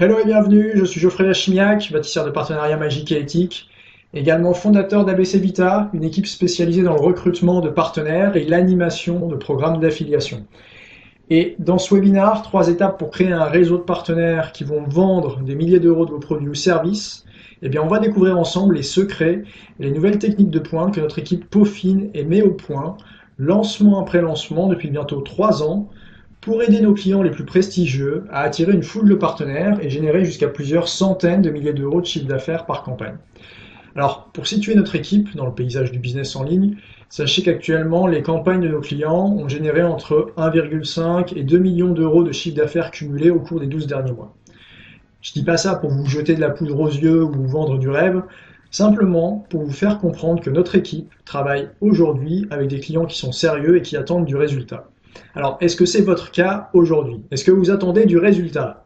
Hello et bienvenue, je suis Geoffrey Lachimiac, bâtisseur de partenariats magiques et éthiques, également fondateur d'ABC Vita, une équipe spécialisée dans le recrutement de partenaires et l'animation de programmes d'affiliation. Et dans ce webinaire, 3 étapes pour créer un réseau de partenaires qui vont vendre des milliers d'euros de vos produits ou services. Eh bien, on va découvrir ensemble les secrets et les nouvelles techniques de pointe que notre équipe peaufine et met au point, lancement après lancement depuis bientôt 3 ans, pour aider nos clients les plus prestigieux à attirer une foule de partenaires et générer jusqu'à plusieurs centaines de milliers d'euros de chiffre d'affaires par campagne. Alors, pour situer notre équipe dans le paysage du business en ligne, sachez qu'actuellement, les campagnes de nos clients ont généré entre 1,5 et 2 millions d'euros de chiffre d'affaires cumulé au cours des 12 derniers mois. Je dis pas ça pour vous jeter de la poudre aux yeux ou vous vendre du rêve, simplement pour vous faire comprendre que notre équipe travaille aujourd'hui avec des clients qui sont sérieux et qui attendent du résultat. Alors, est-ce que c'est votre cas aujourd'hui? Est-ce que vous attendez du résultat?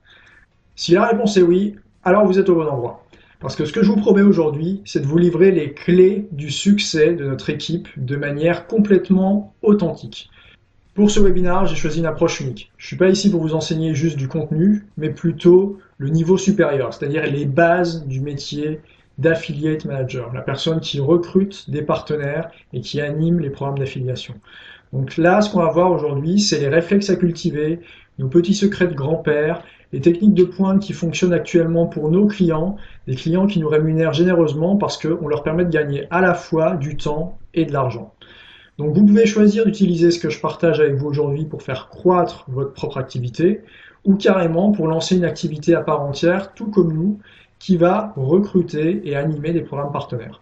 Si la réponse est oui, alors vous êtes au bon endroit. Parce que ce que je vous promets aujourd'hui, c'est de vous livrer les clés du succès de notre équipe de manière complètement authentique. Pour ce webinaire, j'ai choisi une approche unique. Je ne suis pas ici pour vous enseigner juste du contenu, mais plutôt le niveau supérieur, c'est-à-dire les bases du métier d'affiliate manager, la personne qui recrute des partenaires et qui anime les programmes d'affiliation. Donc là, ce qu'on va voir aujourd'hui, c'est les réflexes à cultiver, nos petits secrets de grand-père, les techniques de pointe qui fonctionnent actuellement pour nos clients, des clients qui nous rémunèrent généreusement parce qu'on leur permet de gagner à la fois du temps et de l'argent. Donc vous pouvez choisir d'utiliser ce que je partage avec vous aujourd'hui pour faire croître votre propre activité ou carrément pour lancer une activité à part entière, tout comme nous, qui va recruter et animer des programmes partenaires.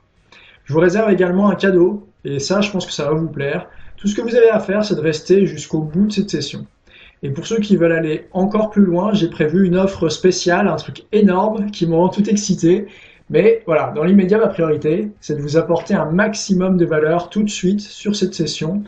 Je vous réserve également un cadeau et ça, je pense que ça va vous plaire. Tout ce que vous avez à faire, c'est de rester jusqu'au bout de cette session. Et pour ceux qui veulent aller encore plus loin, j'ai prévu une offre spéciale, un truc énorme qui me rend tout excité. Mais voilà, dans l'immédiat, ma priorité, c'est de vous apporter un maximum de valeur tout de suite sur cette session,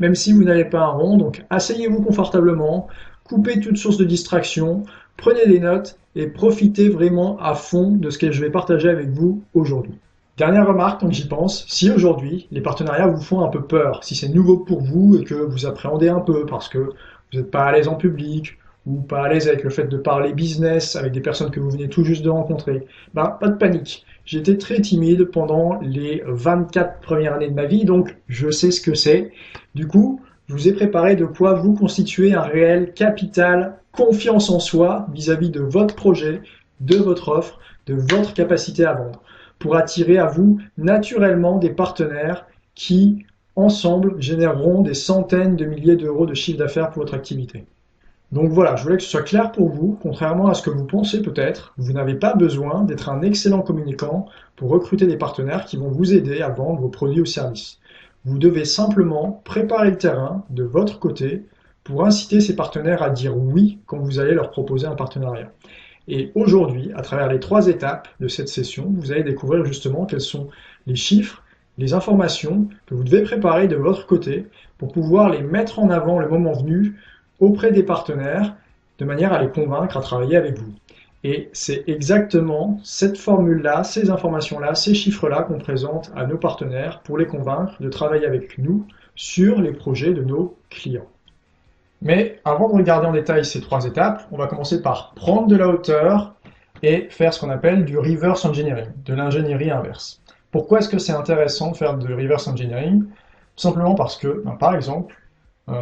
même si vous n'avez pas un rond. Donc asseyez-vous confortablement, coupez toute source de distraction, prenez des notes et profitez vraiment à fond de ce que je vais partager avec vous aujourd'hui. Dernière remarque, quand j'y pense, si aujourd'hui les partenariats vous font un peu peur, si c'est nouveau pour vous et que vous appréhendez un peu parce que vous n'êtes pas à l'aise en public ou pas à l'aise avec le fait de parler business avec des personnes que vous venez tout juste de rencontrer, ben, pas de panique. J'étais très timide pendant les 24 premières années de ma vie, donc je sais ce que c'est. Du coup, je vous ai préparé de quoi vous constituer un réel capital confiance en soi vis-à-vis de votre projet, de votre offre, de votre capacité à vendre, pour attirer à vous naturellement des partenaires qui, ensemble, généreront des centaines de milliers d'euros de chiffre d'affaires pour votre activité. Donc voilà, je voulais que ce soit clair pour vous, contrairement à ce que vous pensez peut-être, vous n'avez pas besoin d'être un excellent communicant pour recruter des partenaires qui vont vous aider à vendre vos produits ou services. Vous devez simplement préparer le terrain de votre côté pour inciter ces partenaires à dire oui quand vous allez leur proposer un partenariat. Et aujourd'hui, à travers les 3 étapes de cette session, vous allez découvrir justement quels sont les chiffres, les informations que vous devez préparer de votre côté pour pouvoir les mettre en avant le moment venu auprès des partenaires de manière à les convaincre à travailler avec vous. Et c'est exactement cette formule-là, ces informations-là, ces chiffres-là qu'on présente à nos partenaires pour les convaincre de travailler avec nous sur les projets de nos clients. Mais avant de regarder en détail ces 3 étapes, on va commencer par prendre de la hauteur et faire ce qu'on appelle du reverse engineering, de l'ingénierie inverse. Pourquoi est-ce que c'est intéressant de faire de reverse engineering? Tout simplement parce que, par exemple,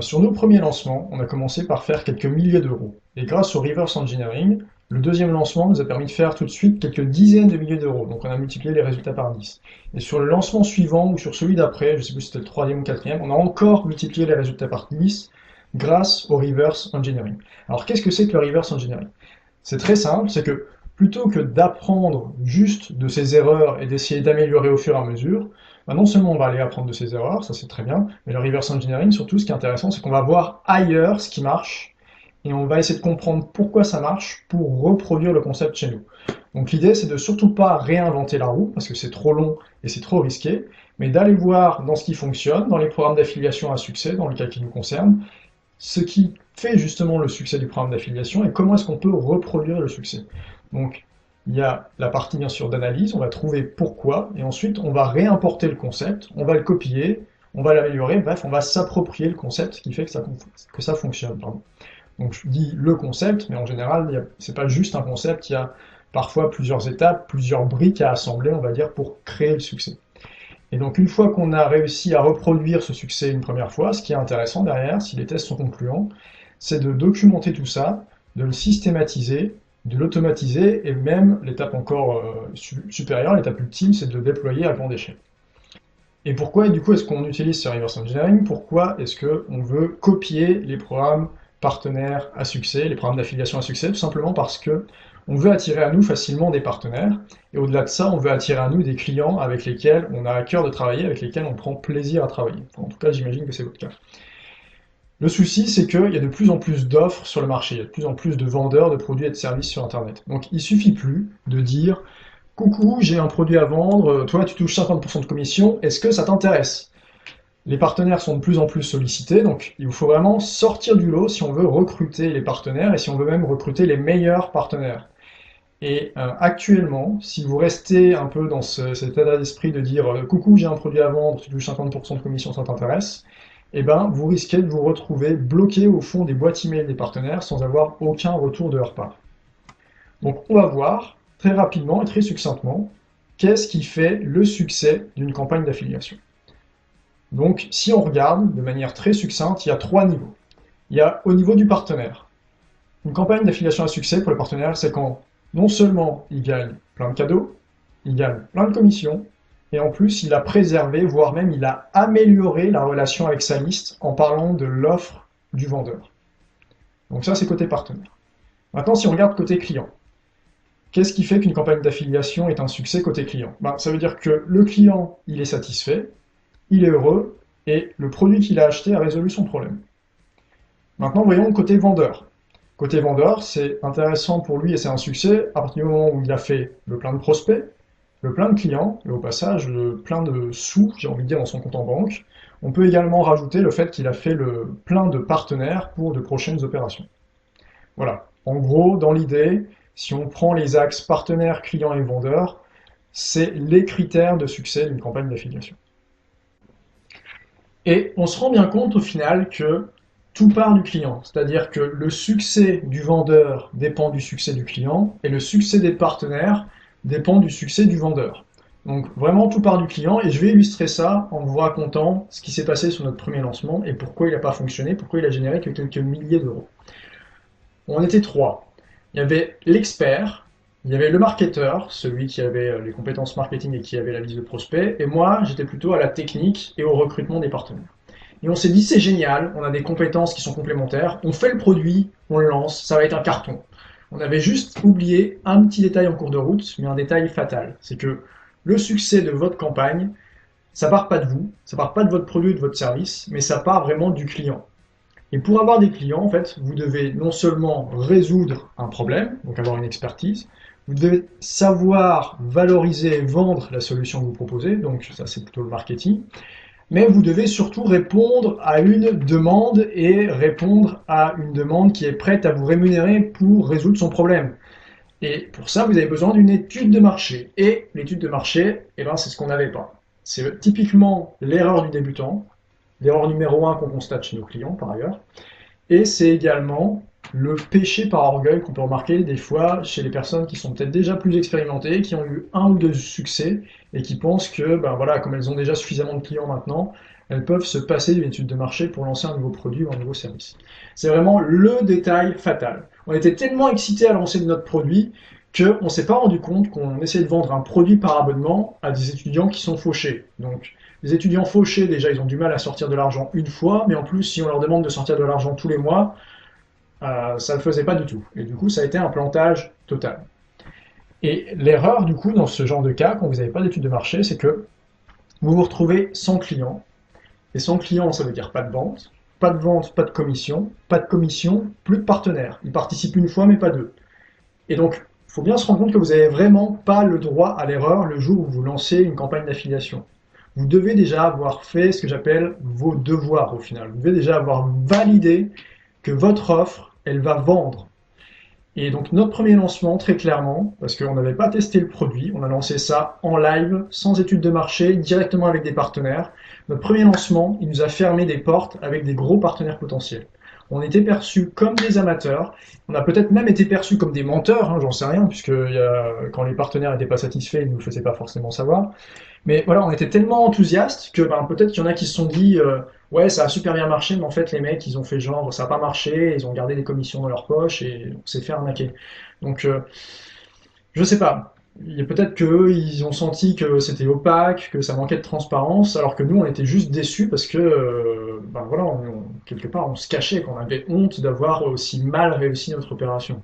sur nos premiers lancements, on a commencé par faire quelques milliers d'euros. Et grâce au reverse engineering, le deuxième lancement nous a permis de faire tout de suite quelques dizaines de milliers d'euros. Donc on a multiplié les résultats par 10. Et sur le lancement suivant ou sur celui d'après, je ne sais plus si c'était le troisième ou quatrième, on a encore multiplié les résultats par 10 grâce au reverse engineering. Alors qu'est-ce que c'est que le reverse engineering? C'est très simple, c'est que plutôt que d'apprendre juste de ses erreurs et d'essayer d'améliorer au fur et à mesure, non seulement on va aller apprendre de ses erreurs, ça c'est très bien, mais le reverse engineering, surtout ce qui est intéressant, c'est qu'on va voir ailleurs ce qui marche, et on va essayer de comprendre pourquoi ça marche pour reproduire le concept chez nous. Donc l'idée, c'est de surtout pas réinventer la roue, parce que c'est trop long et c'est trop risqué, mais d'aller voir dans ce qui fonctionne, dans les programmes d'affiliation à succès, dans le cas qui nous concerne, ce qui fait justement le succès du programme d'affiliation et comment est-ce qu'on peut reproduire le succès. Donc, il y a la partie bien sûr d'analyse, on va trouver pourquoi, et ensuite on va réimporter le concept, on va le copier, on va l'améliorer, bref, on va s'approprier le concept qui fait que ça fonctionne. Pardon. Donc je dis le concept, mais en général, c'est pas juste un concept, il y a parfois plusieurs étapes, plusieurs briques à assembler, on va dire, pour créer le succès. Et donc une fois qu'on a réussi à reproduire ce succès une première fois, ce qui est intéressant derrière, si les tests sont concluants, c'est de documenter tout ça, de le systématiser, de l'automatiser, et même l'étape encore supérieure, l'étape ultime, c'est de le déployer à grande échelle. Et pourquoi, du coup, est-ce qu'on utilise ce reverse engineering? Pourquoi est-ce qu'on veut copier les programmes partenaires à succès, les programmes d'affiliation à succès? Tout simplement parce que on veut attirer à nous facilement des partenaires, et au-delà de ça, on veut attirer à nous des clients avec lesquels on a à cœur de travailler, avec lesquels on prend plaisir à travailler. En tout cas, j'imagine que c'est votre cas. Le souci, c'est qu'il y a de plus en plus d'offres sur le marché, il y a de plus en plus de vendeurs de produits et de services sur Internet. Donc il suffit plus de dire « Coucou, j'ai un produit à vendre, toi tu touches 50% de commission, est-ce que ça t'intéresse ?» Les partenaires sont de plus en plus sollicités, donc il faut vraiment sortir du lot si on veut recruter les partenaires et si on veut même recruter les meilleurs partenaires. Et actuellement, si vous restez un peu dans cet état d'esprit de dire coucou, j'ai un produit à vendre, tu touches 50% de commission, ça t'intéresse », eh ben, vous risquez de vous retrouver bloqué au fond des boîtes email des partenaires sans avoir aucun retour de leur part. Donc on va voir très rapidement et très succinctement qu'est-ce qui fait le succès d'une campagne d'affiliation. Donc si on regarde de manière très succincte, il y a 3 niveaux. Il y a au niveau du partenaire. Une campagne d'affiliation à succès pour le partenaire, c'est quand non seulement il gagne plein de cadeaux, il gagne plein de commissions, et en plus il a préservé, voire même il a amélioré la relation avec sa liste en parlant de l'offre du vendeur. Donc ça c'est côté partenaire. Maintenant si on regarde côté client, qu'est-ce qui fait qu'une campagne d'affiliation est un succès côté client? Ça veut dire que le client il est satisfait, il est heureux, et le produit qu'il a acheté a résolu son problème. Maintenant voyons le côté vendeur. Côté vendeur, c'est intéressant pour lui et c'est un succès à partir du moment où il a fait le plein de prospects, le plein de clients, et au passage, le plein de sous, j'ai envie de dire, dans son compte en banque. On peut également rajouter le fait qu'il a fait le plein de partenaires pour de prochaines opérations. Voilà. En gros, dans l'idée, si on prend les axes partenaires, clients et vendeurs, c'est les critères de succès d'une campagne d'affiliation. Et on se rend bien compte au final que tout part du client, c'est-à-dire que le succès du vendeur dépend du succès du client et le succès des partenaires dépend du succès du vendeur. Donc vraiment tout part du client et je vais illustrer ça en vous racontant ce qui s'est passé sur notre premier lancement et pourquoi il n'a pas fonctionné, pourquoi il a généré que quelques milliers d'euros. On était 3. Il y avait l'expert, il y avait le marketeur, celui qui avait les compétences marketing et qui avait la liste de prospects, et moi j'étais plutôt à la technique et au recrutement des partenaires. Et on s'est dit c'est génial, on a des compétences qui sont complémentaires, on fait le produit, on le lance, ça va être un carton. On avait juste oublié un petit détail en cours de route, mais un détail fatal. C'est que le succès de votre campagne, ça part pas de vous, ça part pas de votre produit ou de votre service, mais ça part vraiment du client. Et pour avoir des clients, en fait, vous devez non seulement résoudre un problème, donc avoir une expertise, vous devez savoir valoriser et vendre la solution que vous proposez, donc ça c'est plutôt le marketing, mais vous devez surtout répondre à une demande et répondre à une demande qui est prête à vous rémunérer pour résoudre son problème. Et pour ça, vous avez besoin d'une étude de marché. Et l'étude de marché, eh ben, c'est ce qu'on n'avait pas. C'est typiquement l'erreur du débutant, l'erreur numéro 1 qu'on constate chez nos clients par ailleurs. Et c'est également le péché par orgueil qu'on peut remarquer des fois chez les personnes qui sont peut-être déjà plus expérimentées, qui ont eu 1 ou 2 succès et qui pensent que, voilà, comme elles ont déjà suffisamment de clients maintenant, elles peuvent se passer d'une étude de marché pour lancer un nouveau produit ou un nouveau service. C'est vraiment le détail fatal. On était tellement excités à lancer notre produit qu'on ne s'est pas rendu compte qu'on essayait de vendre un produit par abonnement à des étudiants qui sont fauchés. Donc, les étudiants fauchés, déjà, ils ont du mal à sortir de l'argent une fois, mais en plus, si on leur demande de sortir de l'argent tous les mois, ça ne le faisait pas du tout. Et du coup, ça a été un plantage total. Et l'erreur, du coup, dans ce genre de cas, quand vous n'avez pas d'études de marché, c'est que vous vous retrouvez sans client. Et sans client, ça veut dire pas de vente, pas de commission, plus de partenaires. Ils participent une fois, mais pas deux. Et donc, il faut bien se rendre compte que vous n'avez vraiment pas le droit à l'erreur le jour où vous lancez une campagne d'affiliation. Vous devez déjà avoir fait ce que j'appelle vos devoirs au final. Vous devez déjà avoir validé que votre offre, elle va vendre. Et donc notre premier lancement, très clairement, parce qu'on n'avait pas testé le produit, on a lancé ça en live, sans étude de marché, directement avec des partenaires. Notre premier lancement, il nous a fermé des portes avec des gros partenaires potentiels. On était perçus comme des amateurs. On a peut-être même été perçus comme des menteurs, hein, j'en sais rien, puisque quand les partenaires n'étaient pas satisfaits, ils ne nous le faisaient pas forcément savoir. Mais voilà, on était tellement enthousiastes que peut-être qu'il y en a qui se sont dit ouais, ça a super bien marché, mais en fait, les mecs, ils ont fait genre, ça n'a pas marché, ils ont gardé des commissions dans leur poche et on s'est fait arnaquer. Donc, je sais pas. Il y a peut-être qu'eux, ils ont senti que c'était opaque, que ça manquait de transparence, alors que nous, on était juste déçus parce que, voilà, quelque part, on se cachait, qu'on avait honte d'avoir aussi mal réussi notre opération.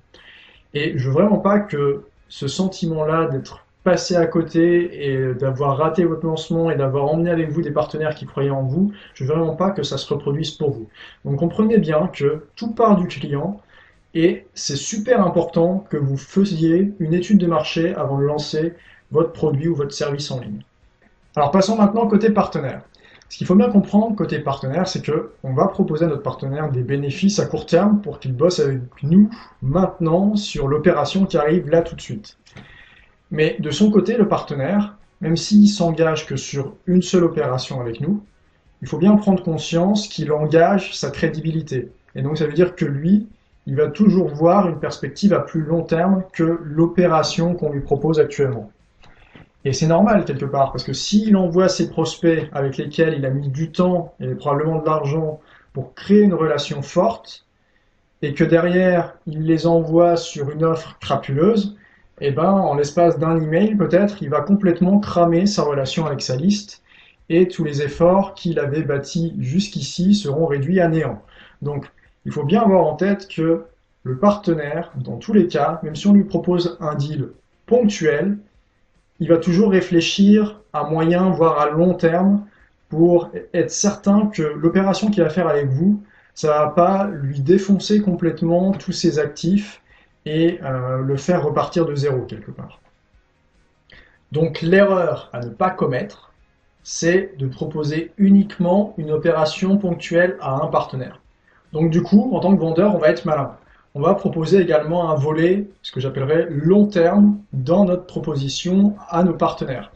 Et je veux vraiment pas que ce sentiment-là d'être passé à côté et d'avoir raté votre lancement et d'avoir emmené avec vous des partenaires qui croyaient en vous, je veux vraiment pas que ça se reproduise pour vous. Donc comprenez bien que tout part du client et c'est super important que vous faisiez une étude de marché avant de lancer votre produit ou votre service en ligne. Alors passons maintenant côté partenaire. Ce qu'il faut bien comprendre côté partenaire, c'est que on va proposer à notre partenaire des bénéfices à court terme pour qu'il bosse avec nous maintenant sur l'opération qui arrive là tout de suite. Mais de son côté, le partenaire, même s'il s'engage que sur une seule opération avec nous, il faut bien prendre conscience qu'il engage sa crédibilité. Et donc ça veut dire que lui, il va toujours voir une perspective à plus long terme que l'opération qu'on lui propose actuellement. Et c'est normal quelque part, parce que s'il envoie ses prospects avec lesquels il a mis du temps et probablement de l'argent pour créer une relation forte, et que derrière il les envoie sur une offre crapuleuse, et en l'espace d'un email peut-être, il va complètement cramer sa relation avec sa liste, et tous les efforts qu'il avait bâtis jusqu'ici seront réduits à néant. Donc il faut bien avoir en tête que le partenaire, dans tous les cas, même si on lui propose un deal ponctuel, il va toujours réfléchir à moyen, voire à long terme, pour être certain que l'opération qu'il va faire avec vous, ça va pas lui défoncer complètement tous ses actifs et le faire repartir de zéro quelque part. Donc l'erreur à ne pas commettre, c'est de proposer uniquement une opération ponctuelle à un partenaire. Donc du coup, en tant que vendeur, on va être malin. On va proposer également un volet, ce que j'appellerais long terme, dans notre proposition à nos partenaires.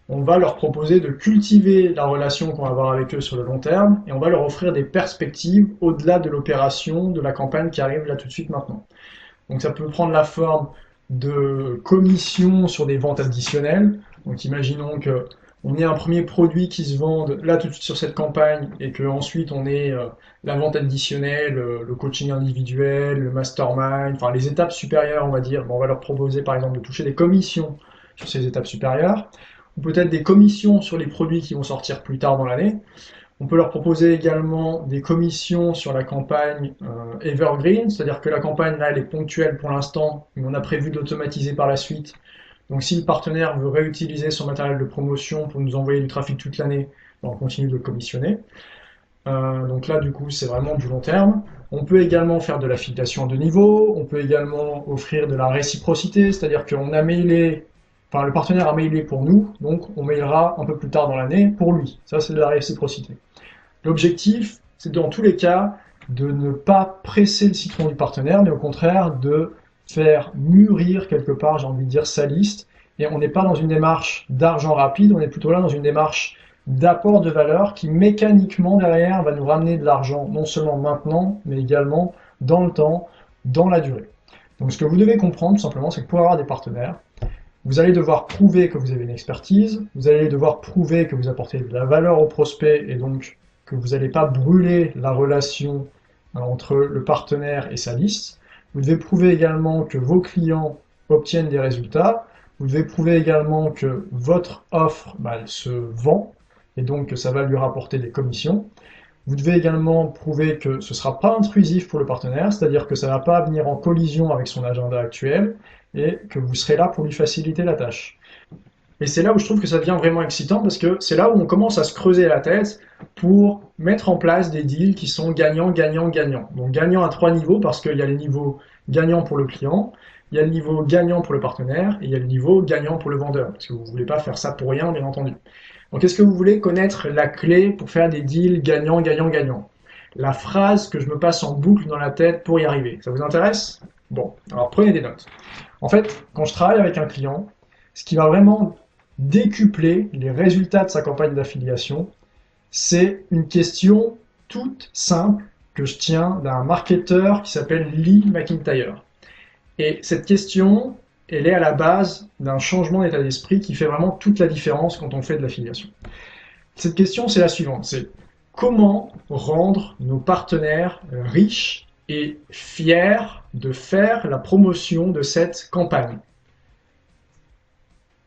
On va leur proposer de cultiver la relation qu'on va avoir avec eux sur le long terme et on va leur offrir des perspectives au-delà de l'opération, de la campagne qui arrive là tout de suite maintenant. Donc ça peut prendre la forme de commissions sur des ventes additionnelles. Donc imaginons que on ait un premier produit qui se vende là tout de suite sur cette campagne et qu'ensuite on ait la vente additionnelle, le coaching individuel, le mastermind, enfin les étapes supérieures on va dire. On va leur proposer par exemple de toucher des commissions sur ces étapes supérieures ou peut-être des commissions sur les produits qui vont sortir plus tard dans l'année. On peut leur proposer également des commissions sur la campagne Evergreen, c'est-à-dire que la campagne là elle est ponctuelle pour l'instant, mais on a prévu d'automatiser par la suite. Donc si le partenaire veut réutiliser son matériel de promotion pour nous envoyer du trafic toute l'année, on continue de le commissionner. Donc là du coup c'est vraiment du long terme. On peut également faire de l'affiliation de niveau, on peut également offrir de la réciprocité, c'est-à-dire qu'on a mailé, enfin le partenaire a mailé pour nous, donc on mailera un peu plus tard dans l'année pour lui. Ça c'est de la réciprocité. L'objectif, c'est dans tous les cas de ne pas presser le citron du partenaire, mais au contraire de faire mûrir quelque part, j'ai envie de dire, sa liste. Et on n'est pas dans une démarche d'argent rapide, on est plutôt là dans une démarche d'apport de valeur qui mécaniquement derrière va nous ramener de l'argent, non seulement maintenant, mais également dans le temps, dans la durée. Donc ce que vous devez comprendre tout simplement, c'est que pour avoir des partenaires, vous allez devoir prouver que vous avez une expertise, vous allez devoir prouver que vous apportez de la valeur au prospect et donc que vous n'allez pas brûler la relation entre le partenaire et sa liste. Vous devez prouver également que vos clients obtiennent des résultats. Vous devez prouver également que votre offre se vend et donc que ça va lui rapporter des commissions. Vous devez également prouver que ce ne sera pas intrusif pour le partenaire, c'est-à-dire que ça ne va pas venir en collision avec son agenda actuel et que vous serez là pour lui faciliter la tâche. Et c'est là où je trouve que ça devient vraiment excitant parce que c'est là où on commence à se creuser la tête pour mettre en place des deals qui sont gagnants, gagnants, gagnants. Donc gagnants à 3 niveaux parce qu'il y a les niveaux gagnants pour le client, il y a le niveau gagnant pour le partenaire et il y a le niveau gagnant pour le vendeur. Parce que vous ne voulez pas faire ça pour rien, bien entendu. Donc est-ce que vous voulez connaître la clé pour faire des deals gagnants, gagnants, gagnants? La phrase que je me passe en boucle dans la tête pour y arriver. Ça vous intéresse? Bon, alors prenez des notes. En fait, quand je travaille avec un client, ce qui va vraiment décupler les résultats de sa campagne d'affiliation, c'est une question toute simple que je tiens d'un marketeur qui s'appelle Lee McIntyre. Et cette question, elle est à la base d'un changement d'état d'esprit qui fait vraiment toute la différence quand on fait de l'affiliation. Cette question, c'est la suivante, c'est comment rendre nos partenaires riches et fiers de faire la promotion de cette campagne.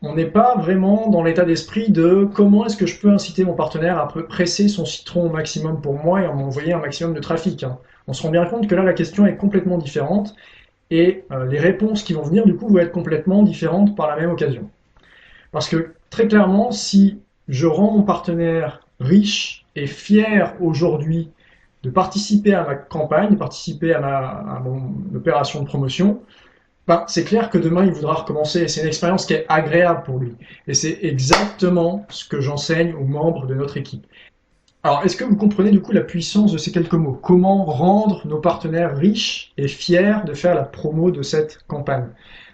On n'est pas vraiment dans l'état d'esprit de comment est-ce que je peux inciter mon partenaire à presser son citron au maximum pour moi et à m'envoyer un maximum de trafic. On se rend bien compte que là, la question est complètement différente et les réponses qui vont venir, du coup, vont être complètement différentes par la même occasion. Parce que, très clairement, si je rends mon partenaire riche et fier aujourd'hui de participer à ma campagne, de participer à mon opération de promotion, c'est clair que demain, il voudra recommencer. Et c'est une expérience qui est agréable pour lui. Et c'est exactement ce que j'enseigne aux membres de notre équipe. Alors, est-ce que vous comprenez du coup la puissance de ces quelques mots? Comment rendre nos partenaires riches et fiers de faire la promo de cette campagne?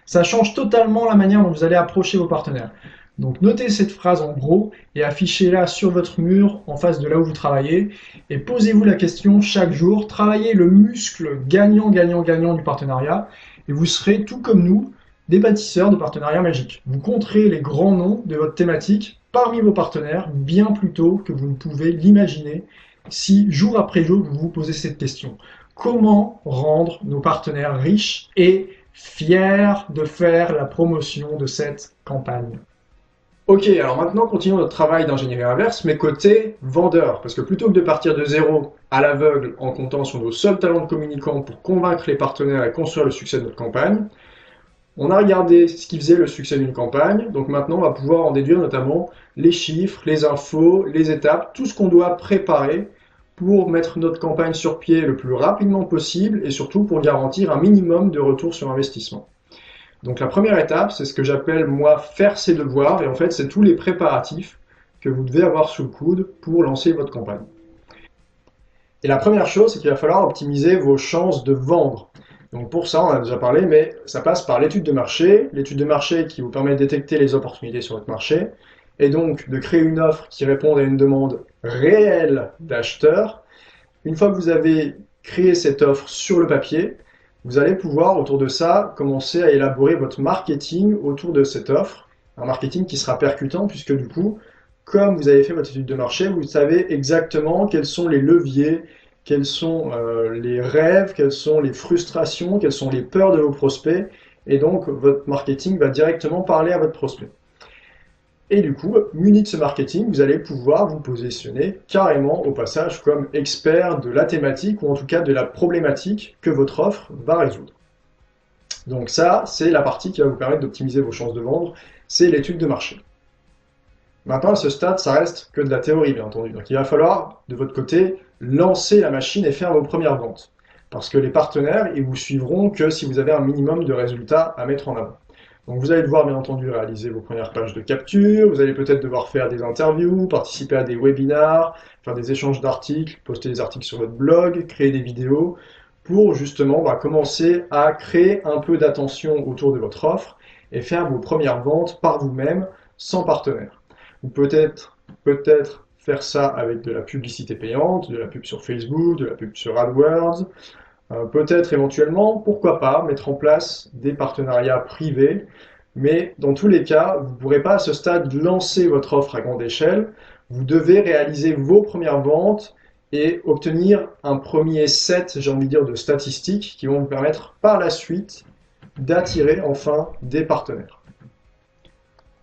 Ça change totalement la manière dont vous allez approcher vos partenaires. Donc notez cette phrase en gros et affichez-la sur votre mur en face de là où vous travaillez et posez-vous la question chaque jour, travaillez le muscle gagnant-gagnant-gagnant du partenariat et vous serez tout comme nous des bâtisseurs de partenariats magiques. Vous compterez les grands noms de votre thématique parmi vos partenaires bien plus tôt que vous ne pouvez l'imaginer si jour après jour vous vous posez cette question. Comment rendre nos partenaires riches et fiers de faire la promotion de cette campagne? Ok, alors maintenant continuons notre travail d'ingénierie inverse, mais côté vendeur, parce que plutôt que de partir de zéro à l'aveugle en comptant sur nos seuls talents de communicants pour convaincre les partenaires et construire le succès de notre campagne, on a regardé ce qui faisait le succès d'une campagne, donc maintenant on va pouvoir en déduire notamment les chiffres, les infos, les étapes, tout ce qu'on doit préparer pour mettre notre campagne sur pied le plus rapidement possible et surtout pour garantir un minimum de retour sur investissement. Donc la première étape, c'est ce que j'appelle moi faire ses devoirs et en fait c'est tous les préparatifs que vous devez avoir sous le coude pour lancer votre campagne. Et la première chose, c'est qu'il va falloir optimiser vos chances de vendre. Donc pour ça, on en a déjà parlé, mais ça passe par l'étude de marché qui vous permet de détecter les opportunités sur votre marché, et donc de créer une offre qui réponde à une demande réelle d'acheteurs. Une fois que vous avez créé cette offre sur le papier, vous allez pouvoir, autour de ça, commencer à élaborer votre marketing autour de cette offre, un marketing qui sera percutant, puisque du coup, comme vous avez fait votre étude de marché, vous savez exactement quels sont les leviers, quels sont les rêves, quelles sont les frustrations, quelles sont les peurs de vos prospects, et donc votre marketing va directement parler à votre prospect. Et du coup, muni de ce marketing, vous allez pouvoir vous positionner carrément au passage comme expert de la thématique ou en tout cas de la problématique que votre offre va résoudre. Donc ça, c'est la partie qui va vous permettre d'optimiser vos chances de vendre, c'est l'étude de marché. Maintenant, à ce stade, ça reste que de la théorie, bien entendu. Donc il va falloir, de votre côté, lancer la machine et faire vos premières ventes. Parce que les partenaires, ils vous suivront que si vous avez un minimum de résultats à mettre en avant. Donc vous allez devoir bien entendu réaliser vos premières pages de capture, vous allez peut-être devoir faire des interviews, participer à des webinars, faire des échanges d'articles, poster des articles sur votre blog, créer des vidéos, pour justement commencer à créer un peu d'attention autour de votre offre et faire vos premières ventes par vous-même, sans partenaire. Vous peut-être faire ça avec de la publicité payante, de la pub sur Facebook, de la pub sur AdWords, peut-être éventuellement, pourquoi pas, mettre en place des partenariats privés, mais dans tous les cas, vous ne pourrez pas à ce stade lancer votre offre à grande échelle. Vous devez réaliser vos premières ventes et obtenir un premier set, j'ai envie de dire, de statistiques qui vont vous permettre par la suite d'attirer enfin des partenaires.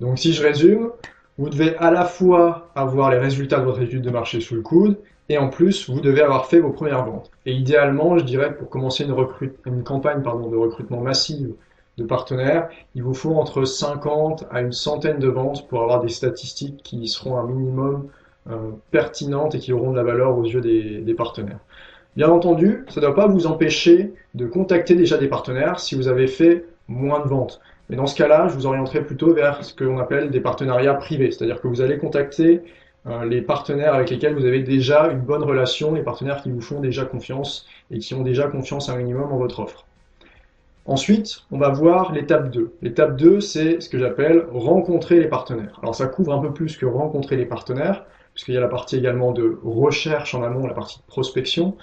Donc si je résume, vous devez à la fois avoir les résultats de votre étude de marché sous le coude, et en plus, vous devez avoir fait vos premières ventes. Et idéalement, je dirais, pour commencer une campagne de recrutement massive de partenaires, il vous faut entre 50 à une centaine de ventes pour avoir des statistiques qui seront un minimum pertinentes et qui auront de la valeur aux yeux des partenaires. Bien entendu, ça ne doit pas vous empêcher de contacter déjà des partenaires si vous avez fait moins de ventes. Mais dans ce cas-là, je vous orienterai plutôt vers ce que l'on appelle des partenariats privés, c'est-à-dire que vous allez contacter les partenaires avec lesquels vous avez déjà une bonne relation, les partenaires qui vous font déjà confiance et qui ont déjà confiance un minimum en votre offre. Ensuite, on va voir l'étape 2. L'étape 2, c'est ce que j'appelle rencontrer les partenaires. Alors ça couvre un peu plus que rencontrer les partenaires, puisqu'il y a la partie également de recherche en amont, la partie de prospection.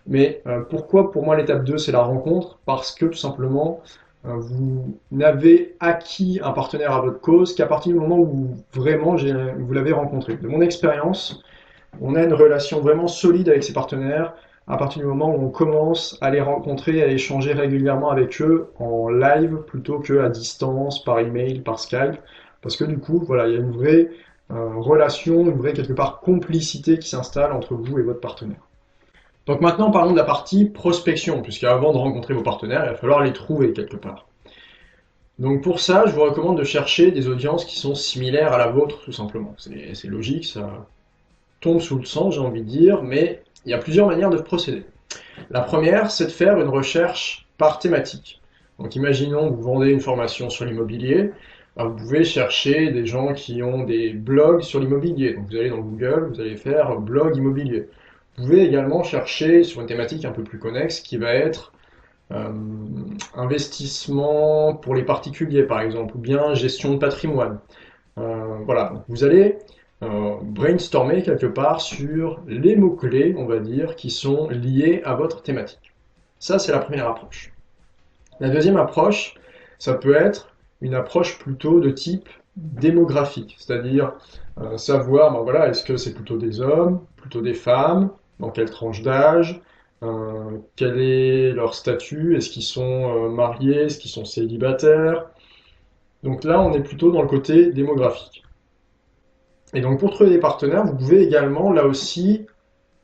Mais pourquoi pour moi l'étape 2 c'est la rencontre? Parce que tout simplement vous n'avez acquis un partenaire à votre cause qu'à partir du moment où vraiment vous l'avez rencontré. De mon expérience, on a une relation vraiment solide avec ses partenaires à partir du moment où on commence à les rencontrer, à échanger régulièrement avec eux en live plutôt qu'à distance, par email, par Skype. Parce que du coup, voilà, il y a une vraie relation, une vraie quelque part complicité qui s'installe entre vous et votre partenaire. Donc maintenant, parlons de la partie prospection, puisqu'avant de rencontrer vos partenaires, il va falloir les trouver quelque part. Donc pour ça, je vous recommande de chercher des audiences qui sont similaires à la vôtre, tout simplement. C'est logique, ça tombe sous le sens, j'ai envie de dire, mais il y a plusieurs manières de procéder. La première, c'est de faire une recherche par thématique. Donc imaginons que vous vendez une formation sur l'immobilier, vous pouvez chercher des gens qui ont des blogs sur l'immobilier. Donc vous allez dans Google, vous allez faire blog immobilier. Vous pouvez également chercher sur une thématique un peu plus connexe qui va être euh, investissement pour les particuliers par exemple, ou bien gestion de patrimoine. Voilà, donc vous allez brainstormer quelque part sur les mots-clés, on va dire, qui sont liés à votre thématique. Ça, c'est la première approche. La deuxième approche, ça peut être une approche plutôt de type démographique, c'est-à-dire savoir, ben voilà, est-ce que c'est plutôt des hommes, plutôt des femmes, dans quelle tranche d'âge, quel est leur statut, est-ce qu'ils sont mariés, est-ce qu'ils sont célibataires. Donc là, on est plutôt dans le côté démographique. Et donc pour trouver des partenaires, vous pouvez également, là aussi,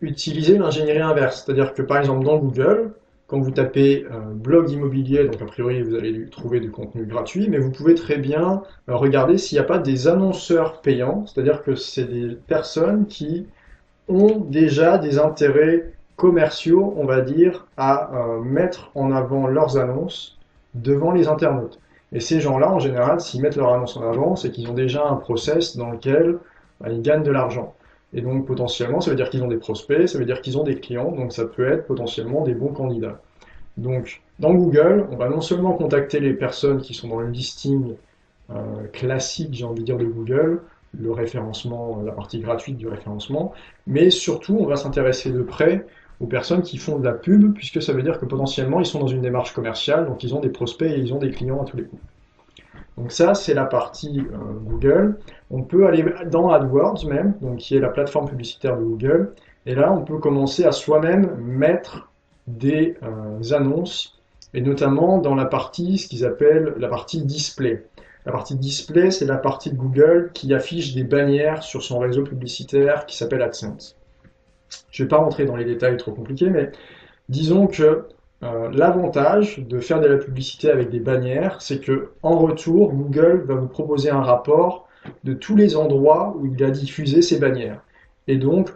utiliser l'ingénierie inverse. C'est-à-dire que par exemple dans Google, quand vous tapez blog immobilier, donc a priori vous allez trouver du contenu gratuit, mais vous pouvez très bien regarder s'il n'y a pas des annonceurs payants, c'est-à-dire que c'est des personnes qui ont déjà des intérêts commerciaux, on va dire, à mettre en avant leurs annonces devant les internautes. Et ces gens-là, en général, s'ils mettent leur annonce en avant, c'est qu'ils ont déjà un process dans lequel ils gagnent de l'argent. Et donc potentiellement, ça veut dire qu'ils ont des prospects, ça veut dire qu'ils ont des clients, donc ça peut être potentiellement des bons candidats. Donc dans Google, on va non seulement contacter les personnes qui sont dans le listing classique, j'ai envie de dire, de Google, le référencement, la partie gratuite du référencement, mais surtout on va s'intéresser de près aux personnes qui font de la pub, puisque ça veut dire que potentiellement ils sont dans une démarche commerciale, donc ils ont des prospects et ils ont des clients à tous les coups. Donc ça, c'est la partie Google. On peut aller dans AdWords même, donc qui est la plateforme publicitaire de Google. Et là, on peut commencer à soi-même mettre des annonces, et notamment dans la partie, ce qu'ils appellent la partie display. La partie display, c'est la partie de Google qui affiche des bannières sur son réseau publicitaire qui s'appelle AdSense. Je ne vais pas rentrer dans les détails trop compliqués, mais disons que l'avantage de faire de la publicité avec des bannières, c'est que en retour, Google va vous proposer un rapport de tous les endroits où il a diffusé ces bannières. Et donc,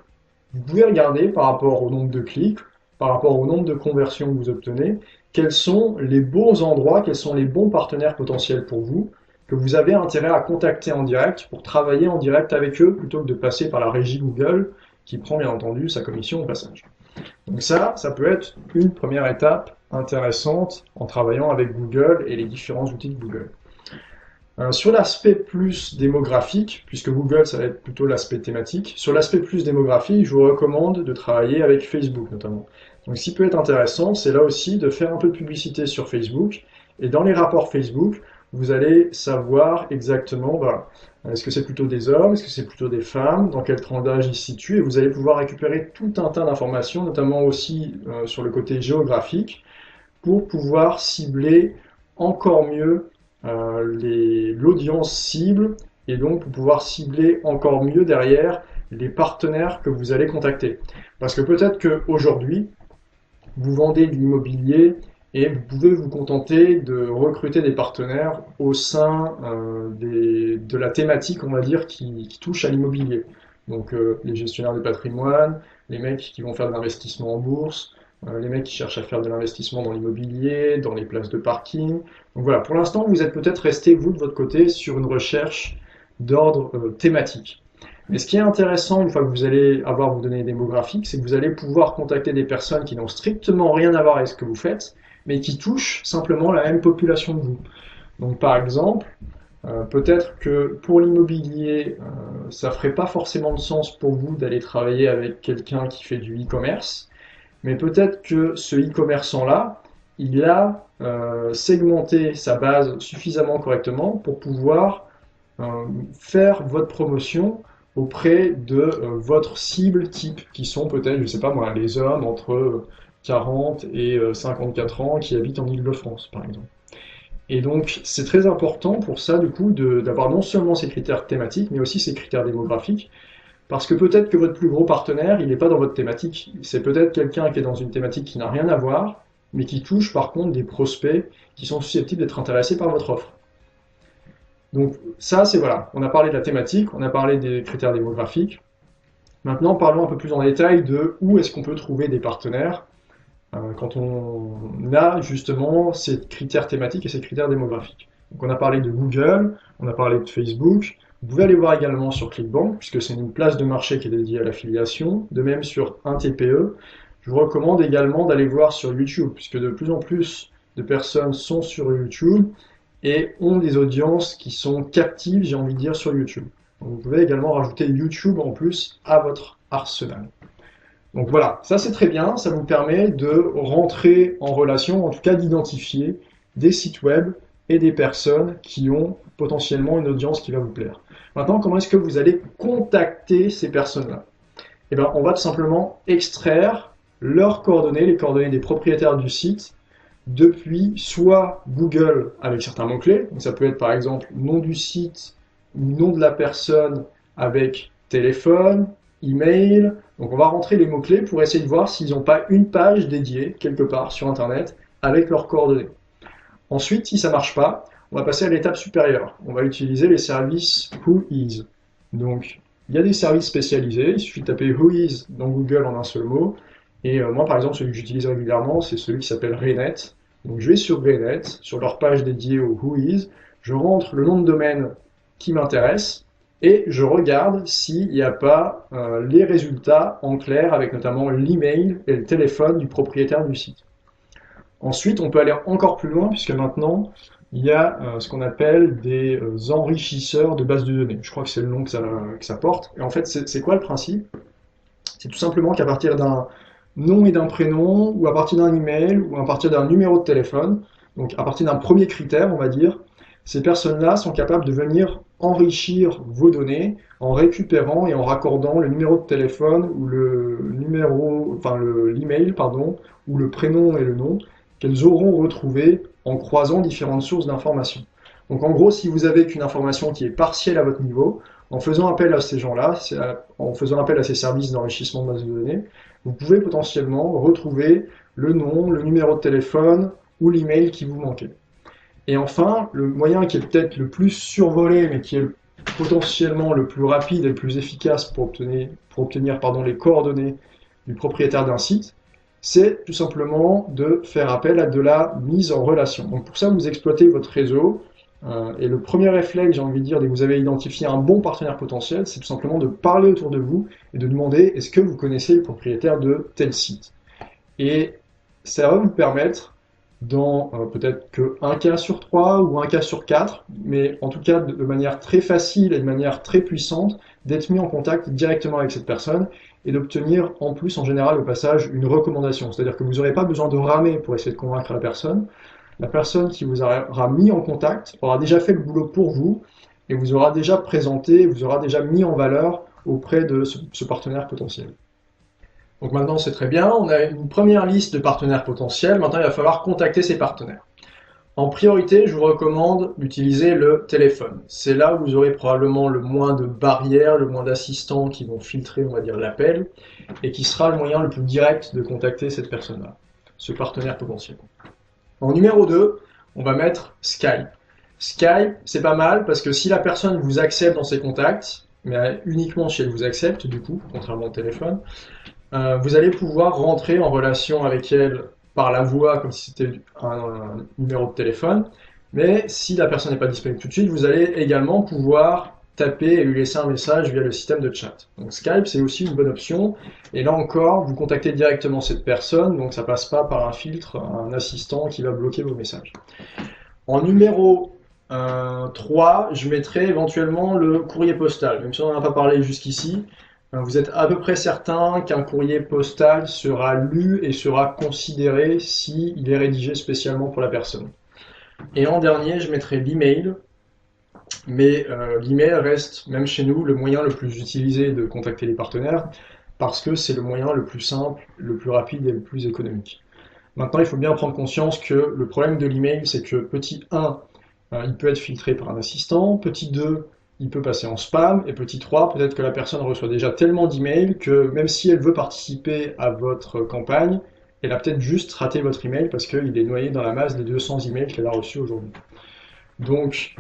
vous pouvez regarder par rapport au nombre de clics, par rapport au nombre de conversions que vous obtenez, quels sont les bons endroits, quels sont les bons partenaires potentiels pour vous, que vous avez intérêt à contacter en direct pour travailler en direct avec eux plutôt que de passer par la régie Google qui prend bien entendu sa commission au passage. Donc ça peut être une première étape intéressante en travaillant avec Google et les différents outils de Google. Sur l'aspect plus démographique, puisque Google ça va être plutôt l'aspect thématique, sur l'aspect plus démographique, je vous recommande de travailler avec Facebook notamment. Donc ce qui peut être intéressant, c'est là aussi de faire un peu de publicité sur Facebook, et dans les rapports Facebook, vous allez savoir exactement, voilà, est-ce que c'est plutôt des hommes, est-ce que c'est plutôt des femmes, dans quel tranche d'âge ils se situent, et vous allez pouvoir récupérer tout un tas d'informations, notamment aussi sur le côté géographique, pour pouvoir cibler encore mieux l'audience cible, et donc pour pouvoir cibler encore mieux derrière les partenaires que vous allez contacter. Parce que peut-être qu'aujourd'hui, vous vendez de l'immobilier et vous pouvez vous contenter de recruter des partenaires au sein de la thématique, on va dire, qui touche à l'immobilier. Donc les gestionnaires de patrimoine, les mecs qui vont faire de l'investissement en bourse, les mecs qui cherchent à faire de l'investissement dans l'immobilier, dans les places de parking. Donc voilà, pour l'instant, vous êtes peut-être resté, vous, de votre côté, sur une recherche d'ordre thématique. Mais ce qui est intéressant, une fois que vous allez avoir vos données démographiques, c'est que vous allez pouvoir contacter des personnes qui n'ont strictement rien à voir avec ce que vous faites, mais qui touchent simplement la même population que vous. Donc par exemple, peut-être que pour l'immobilier, ça ferait pas forcément de sens pour vous d'aller travailler avec quelqu'un qui fait du e-commerce, mais peut-être que ce e-commerçant-là, il a segmenté sa base suffisamment correctement pour pouvoir faire votre promotion auprès de votre cible type, qui sont peut-être, je sais pas moi, les hommes entre 40 et 54 ans qui habitent en Île-de-France, par exemple. Et donc, c'est très important pour ça, du coup, d'avoir non seulement ces critères thématiques, mais aussi ces critères démographiques, parce que peut-être que votre plus gros partenaire, il n'est pas dans votre thématique. C'est peut-être quelqu'un qui est dans une thématique qui n'a rien à voir, mais qui touche par contre des prospects qui sont susceptibles d'être intéressés par votre offre. Donc ça, c'est voilà, on a parlé de la thématique, on a parlé des critères démographiques. Maintenant, parlons un peu plus en détail de où est-ce qu'on peut trouver des partenaires quand on a justement ces critères thématiques et ces critères démographiques. Donc on a parlé de Google, on a parlé de Facebook. Vous pouvez aller voir également sur Clickbank, puisque c'est une place de marché qui est dédiée à l'affiliation. De même sur un TPE. Je vous recommande également d'aller voir sur YouTube, puisque de plus en plus de personnes sont sur YouTube et ont des audiences qui sont captives, j'ai envie de dire, sur YouTube. Donc vous pouvez également rajouter YouTube en plus à votre arsenal. Donc voilà, ça c'est très bien, ça vous permet de rentrer en relation, en tout cas d'identifier des sites web et des personnes qui ont potentiellement une audience qui va vous plaire. Maintenant, comment est-ce que vous allez contacter ces personnes-là? Eh bien, on va tout simplement extraire leurs coordonnées, les coordonnées des propriétaires du site, depuis soit Google avec certains mots-clés, donc ça peut être par exemple nom du site, nom de la personne avec téléphone, email. Donc on va rentrer les mots-clés pour essayer de voir s'ils n'ont pas une page dédiée quelque part sur Internet avec leurs coordonnées. Ensuite, si ça ne marche pas, on va passer à l'étape supérieure. On va utiliser les services Whois. Donc il y a des services spécialisés, il suffit de taper Whois dans Google en un seul mot. Et moi par exemple, celui que j'utilise régulièrement, c'est celui qui s'appelle Raynet. Donc je vais sur Raynet, sur leur page dédiée au Whois, je rentre le nom de domaine qui m'intéresse, et je regarde s'il n'y a pas les résultats en clair, avec notamment l'email et le téléphone du propriétaire du site. Ensuite, on peut aller encore plus loin, puisque maintenant, il y a ce qu'on appelle des enrichisseurs de bases de données. Je crois que c'est le nom que ça porte. Et en fait, c'est quoi le principe? C'est tout simplement qu'à partir d'un nom et d'un prénom, ou à partir d'un email, ou à partir d'un numéro de téléphone, donc à partir d'un premier critère, on va dire, ces personnes-là sont capables de venir enrichir vos données en récupérant et en raccordant le numéro de téléphone ou l'email, pardon, ou le prénom et le nom qu'elles auront retrouvé en croisant différentes sources d'informations. Donc en gros, si vous avez qu'une information qui est partielle à votre niveau, en faisant appel à ces gens-là, en faisant appel à ces services d'enrichissement de base de données, vous pouvez potentiellement retrouver le nom, le numéro de téléphone ou l'email qui vous manquait. Et enfin, le moyen qui est peut-être le plus survolé, mais qui est potentiellement le plus rapide et le plus efficace pour obtenir les coordonnées du propriétaire d'un site, c'est tout simplement de faire appel à de la mise en relation. Donc pour ça, vous exploitez votre réseau, et le premier réflexe, j'ai envie de dire, dès que vous avez identifié un bon partenaire potentiel, c'est tout simplement de parler autour de vous et de demander est-ce que vous connaissez le propriétaire de tel site. Et ça va vous permettre dans peut-être qu'un cas sur 3 ou un cas sur 4, mais en tout cas de manière très facile et de manière très puissante, d'être mis en contact directement avec cette personne et d'obtenir en plus en général au passage une recommandation. C'est-à-dire que vous n'aurez pas besoin de ramer pour essayer de convaincre la personne. La personne qui vous aura mis en contact aura déjà fait le boulot pour vous et vous aura déjà présenté, vous aura déjà mis en valeur auprès de ce partenaire potentiel. Donc maintenant c'est très bien, on a une première liste de partenaires potentiels, maintenant il va falloir contacter ces partenaires. En priorité, je vous recommande d'utiliser le téléphone. C'est là où vous aurez probablement le moins de barrières, le moins d'assistants qui vont filtrer, on va dire, l'appel, et qui sera le moyen le plus direct de contacter cette personne-là, ce partenaire potentiel. En numéro 2, on va mettre Skype. Skype, c'est pas mal parce que si la personne vous accepte dans ses contacts, mais uniquement si elle vous accepte, du coup, contrairement au téléphone, vous allez pouvoir rentrer en relation avec elle par la voix, comme si c'était un numéro de téléphone. Mais si la personne n'est pas disponible tout de suite, vous allez également pouvoir taper et lui laisser un message via le système de chat. Donc Skype, c'est aussi une bonne option. Et là encore, vous contactez directement cette personne, donc ça passe pas par un filtre, un assistant qui va bloquer vos messages. En numéro 3, je mettrai éventuellement le courrier postal. Même si on n'en a pas parlé jusqu'ici, vous êtes à peu près certain qu'un courrier postal sera lu et sera considéré s'il est rédigé spécialement pour la personne. Et en dernier, je mettrai l'email, mais l'email reste, même chez nous, le moyen le plus utilisé de contacter les partenaires, parce que c'est le moyen le plus simple, le plus rapide et le plus économique. Maintenant, il faut bien prendre conscience que le problème de l'email, c'est que petit 1, il peut être filtré par un assistant, petit 2, il peut passer en spam, et petit 3, peut-être que la personne reçoit déjà tellement d'emails que même si elle veut participer à votre campagne, elle a peut-être juste raté votre email parce qu'il est noyé dans la masse des 200 emails qu'elle a reçus aujourd'hui. Donc,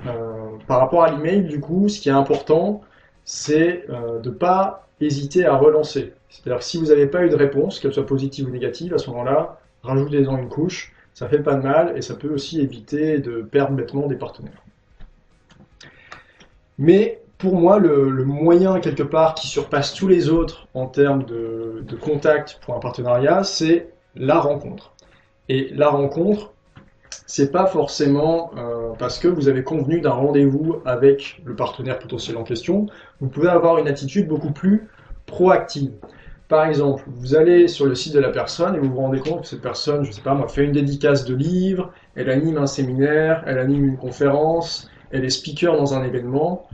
par rapport à l'email, du coup, ce qui est important, c'est de ne pas hésiter à relancer. C'est-à-dire que si vous n'avez pas eu de réponse, qu'elle soit positive ou négative, à ce moment-là, rajoutez-en une couche, ça fait pas de mal et ça peut aussi éviter de perdre bêtement des partenaires. Mais pour moi, le moyen quelque part qui surpasse tous les autres en termes de contact pour un partenariat, c'est la rencontre. Et la rencontre, c'est pas forcément parce que vous avez convenu d'un rendez-vous avec le partenaire potentiel en question. Vous pouvez avoir une attitude beaucoup plus proactive. Par exemple, vous allez sur le site de la personne et vous vous rendez compte que cette personne, je sais pas moi, fait une dédicace de livre, elle anime un séminaire, elle anime une conférence, elle est speaker dans un événement.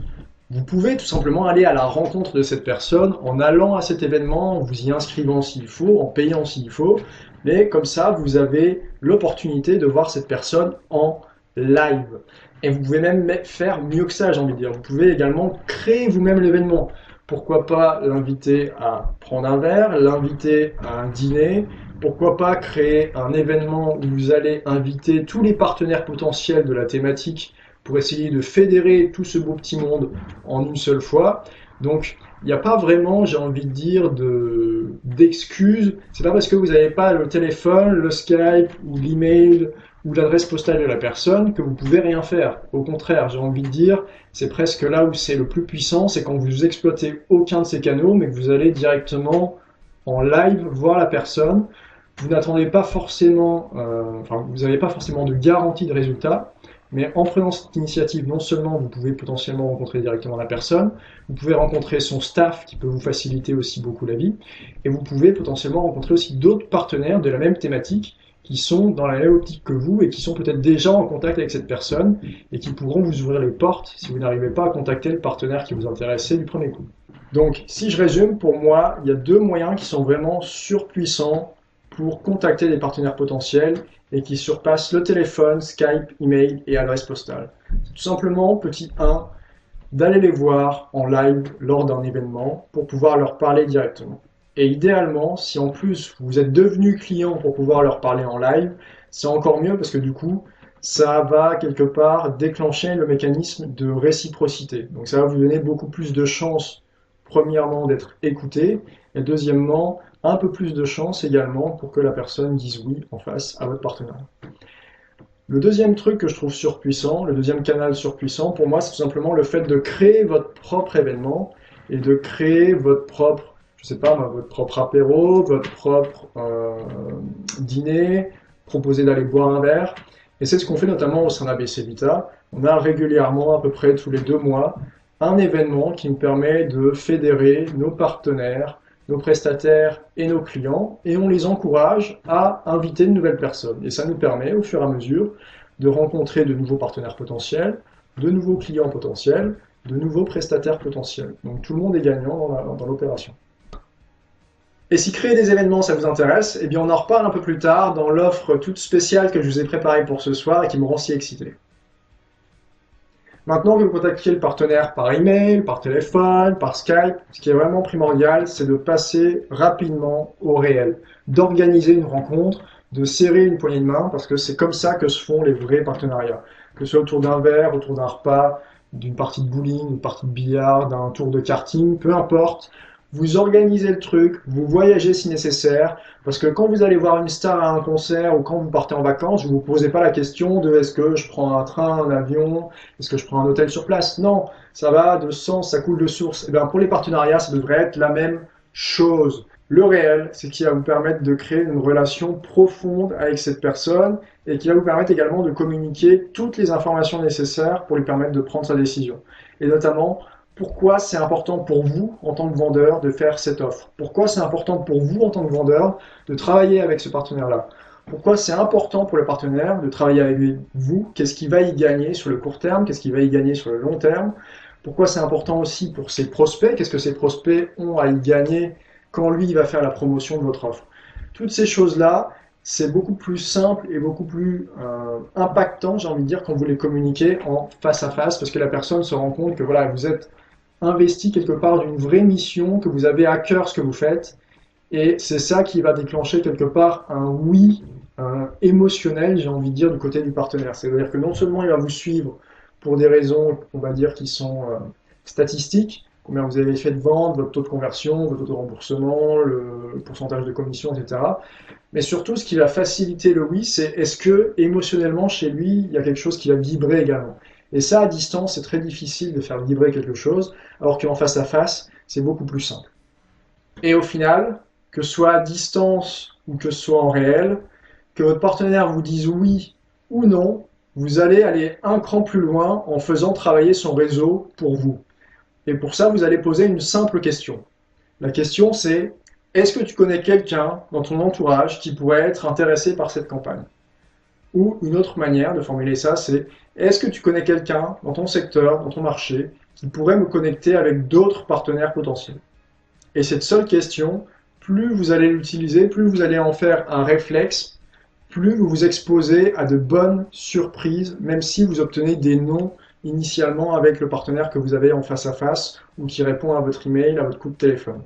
Vous pouvez tout simplement aller à la rencontre de cette personne en allant à cet événement, en vous y inscrivant s'il faut, en payant s'il faut, mais comme ça, vous avez l'opportunité de voir cette personne en live. Et vous pouvez même faire mieux que ça, j'ai envie de dire. Vous pouvez également créer vous-même l'événement. Pourquoi pas l'inviter à prendre un verre, l'inviter à un dîner, pourquoi pas créer un événement où vous allez inviter tous les partenaires potentiels de la thématique pour essayer de fédérer tout ce beau petit monde en une seule fois. Donc, il n'y a pas vraiment, j'ai envie de dire, d'excuses. C'est pas parce que vous n'avez pas le téléphone, le Skype ou l'email ou l'adresse postale de la personne que vous pouvez rien faire. Au contraire, j'ai envie de dire, c'est presque là où c'est le plus puissant, c'est quand vous exploitez aucun de ces canaux, mais que vous allez directement en live voir la personne. Vous n'attendez pas forcément, vous n'avez pas forcément de garantie de résultat, mais en prenant cette initiative, non seulement vous pouvez potentiellement rencontrer directement la personne, vous pouvez rencontrer son staff qui peut vous faciliter aussi beaucoup la vie, et vous pouvez potentiellement rencontrer aussi d'autres partenaires de la même thématique qui sont dans la même optique que vous et qui sont peut-être déjà en contact avec cette personne et qui pourront vous ouvrir les portes si vous n'arrivez pas à contacter le partenaire qui vous intéressait du premier coup. Donc, si je résume, pour moi, il y a deux moyens qui sont vraiment surpuissants pour contacter des partenaires potentiels et qui surpassent le téléphone, Skype, email et adresse postale. Tout simplement, petit 1, d'aller les voir en live lors d'un événement pour pouvoir leur parler directement. Et idéalement, si en plus vous êtes devenu client pour pouvoir leur parler en live, c'est encore mieux parce que du coup, ça va quelque part déclencher le mécanisme de réciprocité. Donc ça va vous donner beaucoup plus de chances, premièrement, d'être écouté, et deuxièmement, un peu plus de chances également pour que la personne dise oui en face à votre partenaire. Le deuxième truc que je trouve surpuissant, le deuxième canal surpuissant, pour moi, c'est tout simplement le fait de créer votre propre événement et de créer votre propre, je sais pas, votre propre apéro, votre propre dîner, proposer d'aller boire un verre. Et c'est ce qu'on fait notamment au sein d'ABC Vita. On a régulièrement, à peu près tous les 2 mois, un événement qui nous permet de fédérer nos partenaires, nos prestataires et nos clients, et on les encourage à inviter de nouvelles personnes. Et ça nous permet, au fur et à mesure, de rencontrer de nouveaux partenaires potentiels, de nouveaux clients potentiels, de nouveaux prestataires potentiels. Donc tout le monde est gagnant dans l'opération. Et si créer des événements, ça vous intéresse, eh bien on en reparle un peu plus tard dans l'offre toute spéciale que je vous ai préparée pour ce soir et qui me rend si excité. Maintenant que vous contactez le partenaire par email, par téléphone, par Skype, ce qui est vraiment primordial, c'est de passer rapidement au réel, d'organiser une rencontre, de serrer une poignée de main, parce que c'est comme ça que se font les vrais partenariats. Que ce soit autour d'un verre, autour d'un repas, d'une partie de bowling, d'une partie de billard, d'un tour de karting, peu importe. Vous organisez le truc, vous voyagez si nécessaire, parce que quand vous allez voir une star à un concert ou quand vous partez en vacances, vous ne vous posez pas la question de est-ce que je prends un train, un avion, est-ce que je prends un hôtel sur place. Non, ça va de sens, ça coule de source. Et bien pour les partenariats, ça devrait être la même chose. Le réel, c'est qui va vous permettre de créer une relation profonde avec cette personne et qui va vous permettre également de communiquer toutes les informations nécessaires pour lui permettre de prendre sa décision. Et notamment, pourquoi c'est important pour vous en tant que vendeur de faire cette offre? Pourquoi c'est important pour vous en tant que vendeur de travailler avec ce partenaire-là? Pourquoi c'est important pour le partenaire de travailler avec vous? Qu'est-ce qu'il va y gagner sur le court terme? Qu'est-ce qu'il va y gagner sur le long terme? Pourquoi c'est important aussi pour ses prospects? Qu'est-ce que ses prospects ont à y gagner quand lui il va faire la promotion de votre offre? Toutes ces choses-là, c'est beaucoup plus simple et beaucoup plus impactant, j'ai envie de dire, quand vous les communiquez en face à face, parce que la personne se rend compte que voilà, vous êtes investi quelque part d'une vraie mission, que vous avez à cœur ce que vous faites, et c'est ça qui va déclencher quelque part un oui émotionnel, j'ai envie de dire, du côté du partenaire. C'est-à-dire que non seulement il va vous suivre pour des raisons, on va dire, qui sont statistiques, combien vous avez fait de ventes, votre taux de conversion, votre taux de remboursement, le pourcentage de commission, etc. Mais surtout, ce qui va faciliter le oui, c'est est-ce que émotionnellement chez lui, il y a quelque chose qui va vibrer également. Et ça, à distance, c'est très difficile de faire vibrer quelque chose, alors qu'en face à face, c'est beaucoup plus simple. Et au final, que ce soit à distance ou que ce soit en réel, que votre partenaire vous dise oui ou non, vous allez aller un cran plus loin en faisant travailler son réseau pour vous. Et pour ça, vous allez poser une simple question. La question, c'est est-ce que tu connais quelqu'un dans ton entourage qui pourrait être intéressé par cette campagne? Ou une autre manière de formuler ça, c'est est-ce que tu connais quelqu'un dans ton secteur, dans ton marché, qui pourrait me connecter avec d'autres partenaires potentiels? Et cette seule question, plus vous allez l'utiliser, plus vous allez en faire un réflexe, plus vous vous exposez à de bonnes surprises, même si vous obtenez des noms initialement avec le partenaire que vous avez en face à face ou qui répond à votre email, à votre coup de téléphone.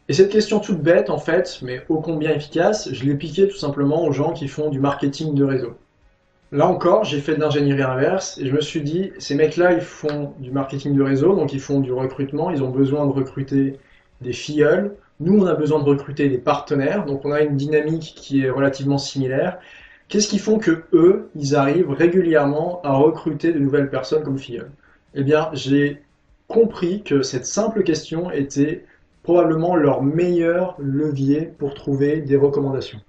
Et cette question toute bête, en fait, mais ô combien efficace, je l'ai piquée tout simplement aux gens qui font du marketing de réseau. Là encore, j'ai fait de l'ingénierie inverse et je me suis dit, ces mecs-là, ils font du marketing de réseau, donc ils font du recrutement, ils ont besoin de recruter des filleuls. Nous, on a besoin de recruter des partenaires, donc on a une dynamique qui est relativement similaire. Qu'est-ce qui font que eux, ils arrivent régulièrement à recruter de nouvelles personnes comme filleuls? Eh bien, j'ai compris que cette simple question était probablement leur meilleur levier pour trouver des recommandations.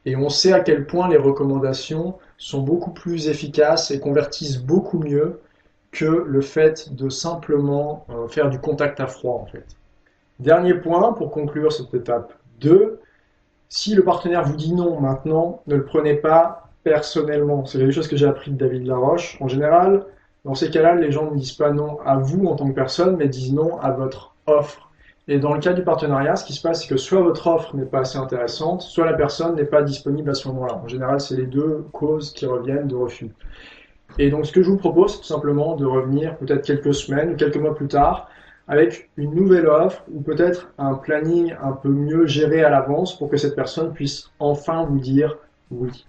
Et on sait à quel point les recommandations sont beaucoup plus efficaces et convertissent beaucoup mieux que le fait de simplement faire du contact à froid en fait. Dernier point pour conclure cette étape 2, si le partenaire vous dit non maintenant, ne le prenez pas personnellement. C'est quelque chose que j'ai appris de David Laroche. En général, dans ces cas-là, les gens ne disent pas non à vous en tant que personne, mais disent non à votre offre. Et dans le cas du partenariat, ce qui se passe, c'est que soit votre offre n'est pas assez intéressante, soit la personne n'est pas disponible à ce moment-là. En général, c'est les deux causes qui reviennent de refus. Et donc, ce que je vous propose, c'est tout simplement de revenir peut-être quelques semaines ou quelques mois plus tard avec une nouvelle offre ou peut-être un planning un peu mieux géré à l'avance pour que cette personne puisse enfin vous dire oui.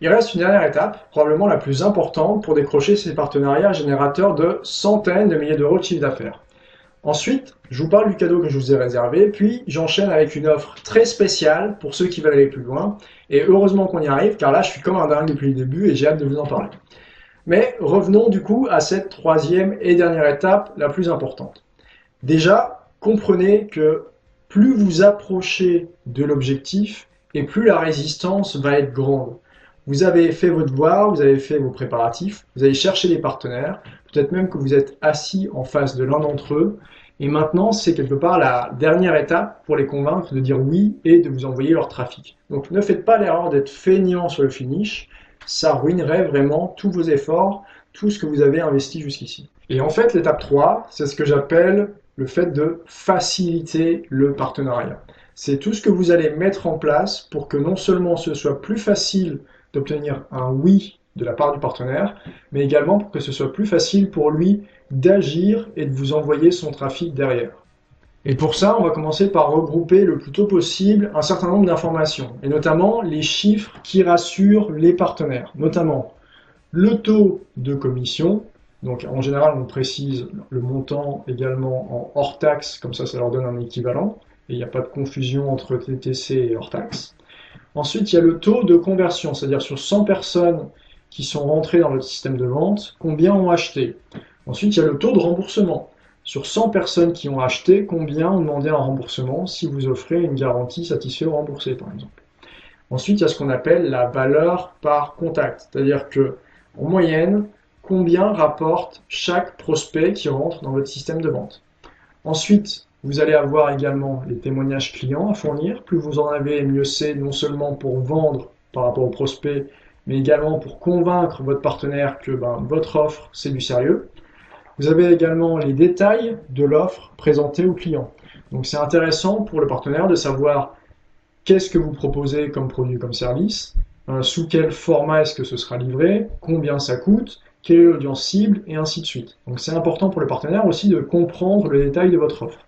Il reste une dernière étape, probablement la plus importante pour décrocher ces partenariats générateurs de centaines de milliers d'euros de chiffre d'affaires. Ensuite, je vous parle du cadeau que je vous ai réservé, puis j'enchaîne avec une offre très spéciale pour ceux qui veulent aller plus loin. Et heureusement qu'on y arrive, car là, je suis comme un dingue depuis le début et j'ai hâte de vous en parler. Mais revenons du coup à cette troisième et dernière étape, la plus importante. Déjà, comprenez que plus vous approchez de l'objectif et plus la résistance va être grande. Vous avez fait votre devoir, vous avez fait vos préparatifs, vous avez cherché des partenaires, peut-être même que vous êtes assis en face de l'un d'entre eux, et maintenant c'est quelque part la dernière étape pour les convaincre de dire oui et de vous envoyer leur trafic. Donc ne faites pas l'erreur d'être feignant sur le finish, ça ruinerait vraiment tous vos efforts, tout ce que vous avez investi jusqu'ici. Et en fait, l'étape 3, c'est ce que j'appelle le fait de faciliter le partenariat. C'est tout ce que vous allez mettre en place pour que non seulement ce soit plus facile d'obtenir un oui de la part du partenaire, mais également pour que ce soit plus facile pour lui d'agir et de vous envoyer son trafic derrière. Et pour ça, on va commencer par regrouper le plus tôt possible un certain nombre d'informations, et notamment les chiffres qui rassurent les partenaires, notamment le taux de commission. Donc en général, on précise le montant également en hors taxe, comme ça leur donne un équivalent, et il n'y a pas de confusion entre TTC et hors taxe. Ensuite, il y a le taux de conversion, c'est-à-dire sur 100 personnes qui sont rentrées dans votre système de vente, combien ont acheté. Ensuite, il y a le taux de remboursement. Sur 100 personnes qui ont acheté, combien ont demandé un remboursement si vous offrez une garantie satisfait ou remboursée, par exemple. Ensuite, il y a ce qu'on appelle la valeur par contact, c'est-à-dire que en moyenne, combien rapporte chaque prospect qui rentre dans votre système de vente. Ensuite, vous allez avoir également les témoignages clients à fournir. Plus vous en avez, mieux c'est, non seulement pour vendre par rapport au prospect, mais également pour convaincre votre partenaire que votre offre, c'est du sérieux. Vous avez également les détails de l'offre présentée au client. Donc c'est intéressant pour le partenaire de savoir qu'est-ce que vous proposez comme produit, comme service, sous quel format est-ce que ce sera livré, combien ça coûte, quelle est l'audience cible, et ainsi de suite. Donc c'est important pour le partenaire aussi de comprendre le détail de votre offre.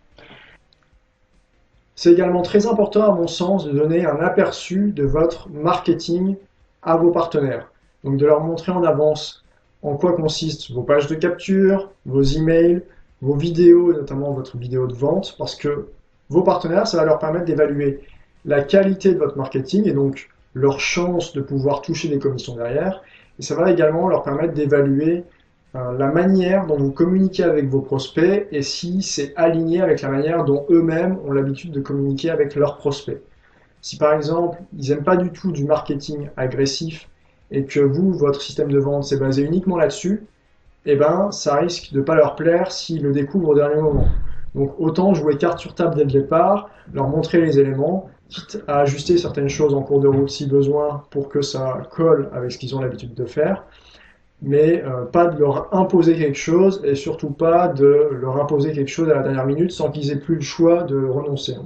C'est également très important, à mon sens, de donner un aperçu de votre marketing à vos partenaires. Donc de leur montrer en avance en quoi consistent vos pages de capture, vos emails, vos vidéos, et notamment votre vidéo de vente, parce que vos partenaires, ça va leur permettre d'évaluer la qualité de votre marketing et donc leur chance de pouvoir toucher des commissions derrière. Et ça va également leur permettre d'évaluer la manière dont vous communiquez avec vos prospects et si c'est aligné avec la manière dont eux-mêmes ont l'habitude de communiquer avec leurs prospects. Si par exemple, ils n'aiment pas du tout du marketing agressif et que vous, votre système de vente, c'est basé uniquement là-dessus, eh ben, ça risque de ne pas leur plaire s'ils le découvrent au dernier moment. Donc autant jouer carte sur table dès le départ, leur montrer les éléments, quitte à ajuster certaines choses en cours de route si besoin pour que ça colle avec ce qu'ils ont l'habitude de faire, mais pas de leur imposer quelque chose et surtout pas de leur imposer quelque chose à la dernière minute sans qu'ils aient plus le choix de renoncer.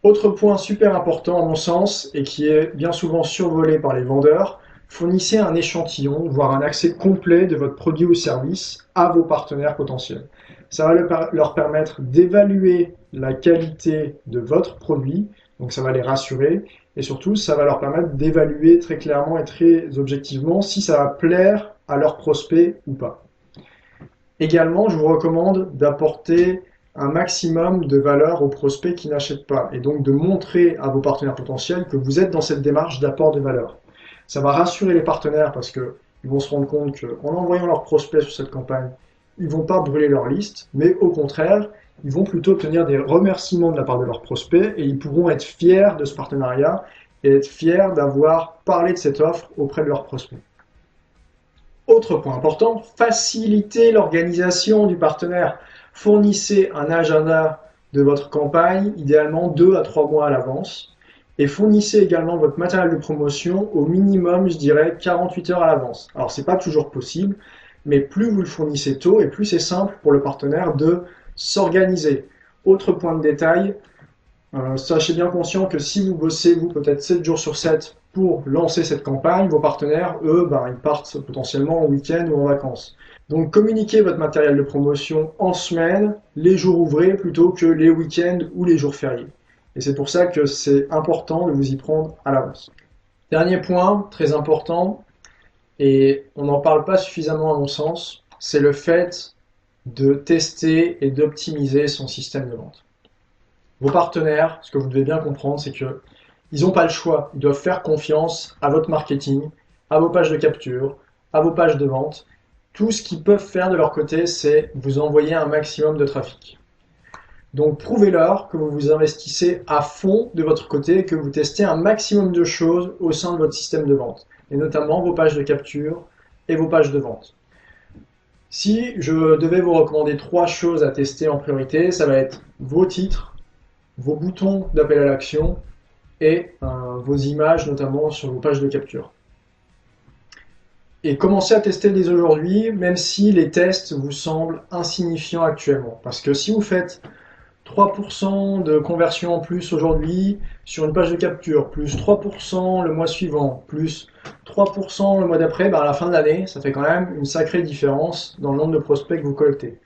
Autre point super important à mon sens et qui est bien souvent survolé par les vendeurs, fournissez un échantillon, voire un accès complet de votre produit ou service à vos partenaires potentiels. Ça va leur permettre d'évaluer la qualité de votre produit, donc ça va les rassurer, et surtout ça va leur permettre d'évaluer très clairement et très objectivement si ça va plaire à leurs prospects ou pas. Également, je vous recommande d'apporter un maximum de valeur aux prospects qui n'achètent pas, et donc de montrer à vos partenaires potentiels que vous êtes dans cette démarche d'apport de valeur. Ça va rassurer les partenaires parce qu'ils vont se rendre compte qu'en envoyant leurs prospects sur cette campagne, ils ne vont pas brûler leur liste, mais au contraire, ils vont plutôt obtenir des remerciements de la part de leurs prospects et ils pourront être fiers de ce partenariat et être fiers d'avoir parlé de cette offre auprès de leurs prospects. Autre point important, faciliter l'organisation du partenaire. Fournissez un agenda de votre campagne, idéalement 2 à 3 mois à l'avance. Et fournissez également votre matériel de promotion au minimum, je dirais, 48 heures à l'avance. Alors, c'est pas toujours possible, mais plus vous le fournissez tôt et plus c'est simple pour le partenaire de s'organiser. Autre point de détail, sachez bien conscient que si vous bossez, vous, peut-être 7 jours sur 7 pour lancer cette campagne, vos partenaires, eux, ils partent potentiellement en week-end ou en vacances. Donc, communiquez votre matériel de promotion en semaine, les jours ouvrés, plutôt que les week-ends ou les jours fériés. Et c'est pour ça que c'est important de vous y prendre à l'avance. Dernier point, très important, et on n'en parle pas suffisamment à mon sens, c'est le fait de tester et d'optimiser son système de vente. Vos partenaires, ce que vous devez bien comprendre, c'est qu'ils n'ont pas le choix. Ils doivent faire confiance à votre marketing, à vos pages de capture, à vos pages de vente. Tout ce qu'ils peuvent faire de leur côté, c'est vous envoyer un maximum de trafic. Donc prouvez-leur que vous vous investissez à fond de votre côté et que vous testez un maximum de choses au sein de votre système de vente, et notamment vos pages de capture et vos pages de vente. Si je devais vous recommander 3 choses à tester en priorité, ça va être vos titres, vos boutons d'appel à l'action et vos images, notamment sur vos pages de capture. Et commencez à tester dès aujourd'hui, même si les tests vous semblent insignifiants actuellement. Parce que si vous faites 3% de conversion en plus aujourd'hui sur une page de capture, plus 3% le mois suivant, plus 3% le mois d'après, à la fin de l'année, ça fait quand même une sacrée différence dans le nombre de prospects que vous collectez.